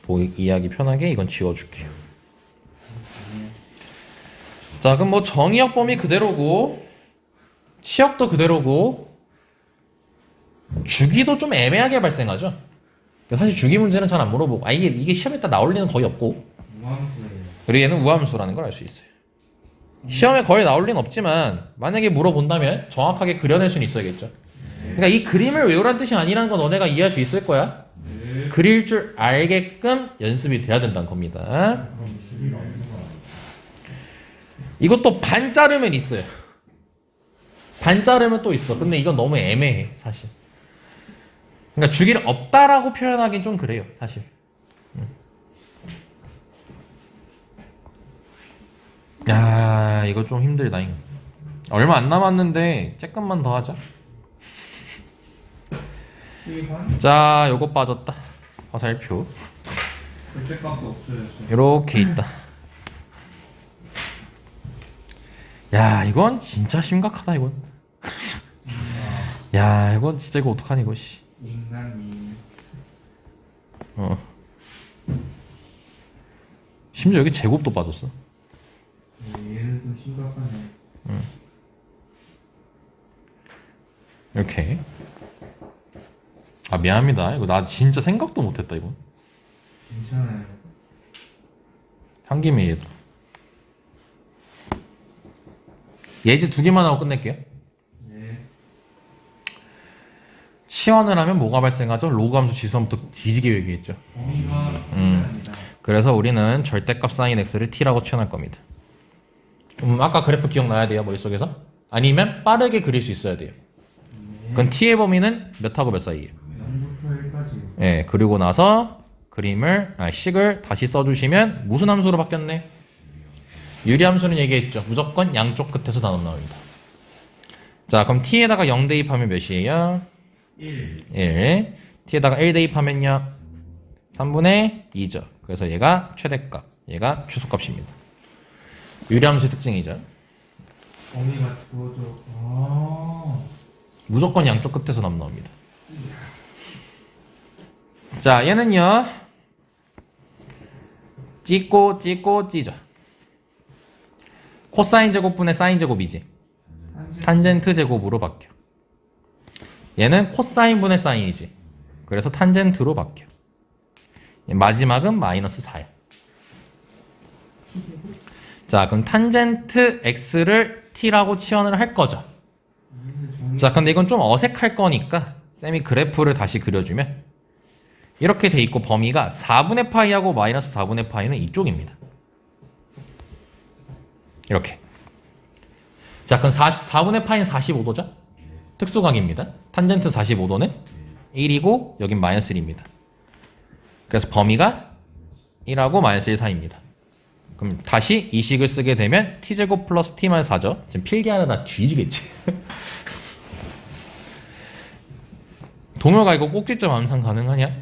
이해하기 편하게 이건 지워줄게요. 자, 그럼 뭐 정의역 범위 그대로고 치역도 그대로고 주기도 좀 애매하게 발생하죠. 사실 주기 문제는 잘 안 물어보고 이게 시험에 딱 나올 리는 거의 없고 무함수예요. 그리고 얘는 우함수라는 걸 알 수 있어요. 시험에 거의 나올 리는 없지만 만약에 물어본다면 정확하게 그려낼 수는 있어야겠죠. 그러니까 이 그림을 외우라는 뜻이 아니라는 건 너네가 이해할 수 있을 거야. 네. 그릴 줄 알게끔 연습이 돼야 된다는 겁니다. 그럼 주기가 없는 거 아니에요? 이것도 반 자르면 있어요. 반 자르면 또 있어. 근데 이건 너무 애매해 사실. 그러니까 주기를 없다라고 표현하긴 좀 그래요 사실. 야, 이거 좀 힘들다. 얼마 안 남았는데 조금만 더 하자. T반? 자, 요거 빠졌다. 화살표. 절대값도 없어졌어요. 요렇게 있다. 야, 이건 진짜 심각하다 이건. 야, 이건 진짜 이거 어떡하니 이거 씨. 인간이 심지어 여기 제곱도 빠졌어. 얘는 좀 심각하네. 이렇게. 아, 미안합니다. 이거 나 진짜 생각도 못했다 이거. 괜찮아요. 한 김에 얘도. 예제 2개만 하고 끝낼게요. 네. 치환을 하면 뭐가 발생하죠? 로그 함수 지수부터 뒤지게 얘기했죠. 범위가 존재합니다. 그래서 우리는 절대값 sin x를 t라고 치환할 겁니다. 아까 그래프 기억나야 돼요 머릿속에서. 아니면 빠르게 그릴 수 있어야 돼요. 그럼 t의 범위는 몇하고 몇 사이예요? 0부터 1까지. 예, 그리고 나서 식을 다시 써주시면 무슨 함수로 바뀌었네? 유리함수는 얘기했죠. 무조건 양쪽 끝에서 다 나옵니다. 자, 그럼 t에다가 0 대입하면 몇이에요? 1. 1. t에다가 1 대입하면요? 3분의 2죠. 그래서 얘가 최대값, 얘가 최소값입니다. 유리함수의 특징이죠. 범위가 주어져. 아. 무조건 양쪽 끝에서 나옵니다. 자, 얘는요. 찢고 찢죠. 코사인 제곱분의 사인 제곱이지. 탄젠트 제곱으로 바뀌어. 얘는 코사인분의 사인이지. 그래서 탄젠트로 바뀌어. 마지막은 마이너스 4야. 자, 그럼 탄젠트 x를 t라고 치환을 할 거죠. 자, 근데 이건 좀 어색할 거니까 쌤이 그래프를 다시 그려주면 이렇게 돼 있고 범위가 4분의 파이하고 마이너스 4분의 파이는 이쪽입니다. 이렇게. 자, 그럼 4분의 파이는 45도죠? 특수각입니다. 탄젠트 45도는 1이고 여긴 마이너스 1입니다. 그래서 범위가 1하고 마이너스 1 사이입니다. 그럼 다시 이 식을 쓰게 되면 t제곱 플러스 t만 4죠. 지금 필기하느라 뒤지겠지. 동요가 이거 꼭지점 암산 가능하냐?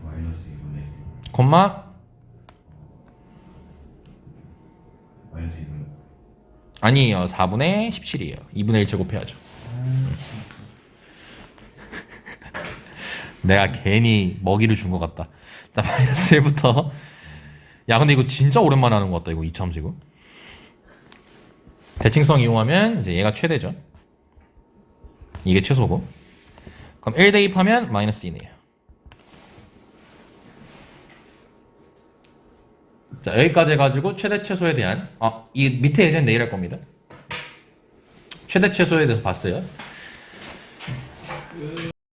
마이너스 2분의 1. 콤마 마이너스 2분의 아니에요. 4분의 17이에요. 2분의 1 제곱해야죠. 내가 괜히 먹이를 준 것 같다. 자, 마이너스 1부터. 야, 근데 이거 진짜 오랜만에 하는 것 같다. 이거 이차함수 이거. 대칭성 이용하면 이제 얘가 최대죠. 이게 최소고. 그럼 1 대입하면 마이너스 2네요. 자, 여기까지 해가지고 최대 최소에 대한 이 밑에 예제는 내일 할 겁니다. 최대 최소에 대해서 봤어요.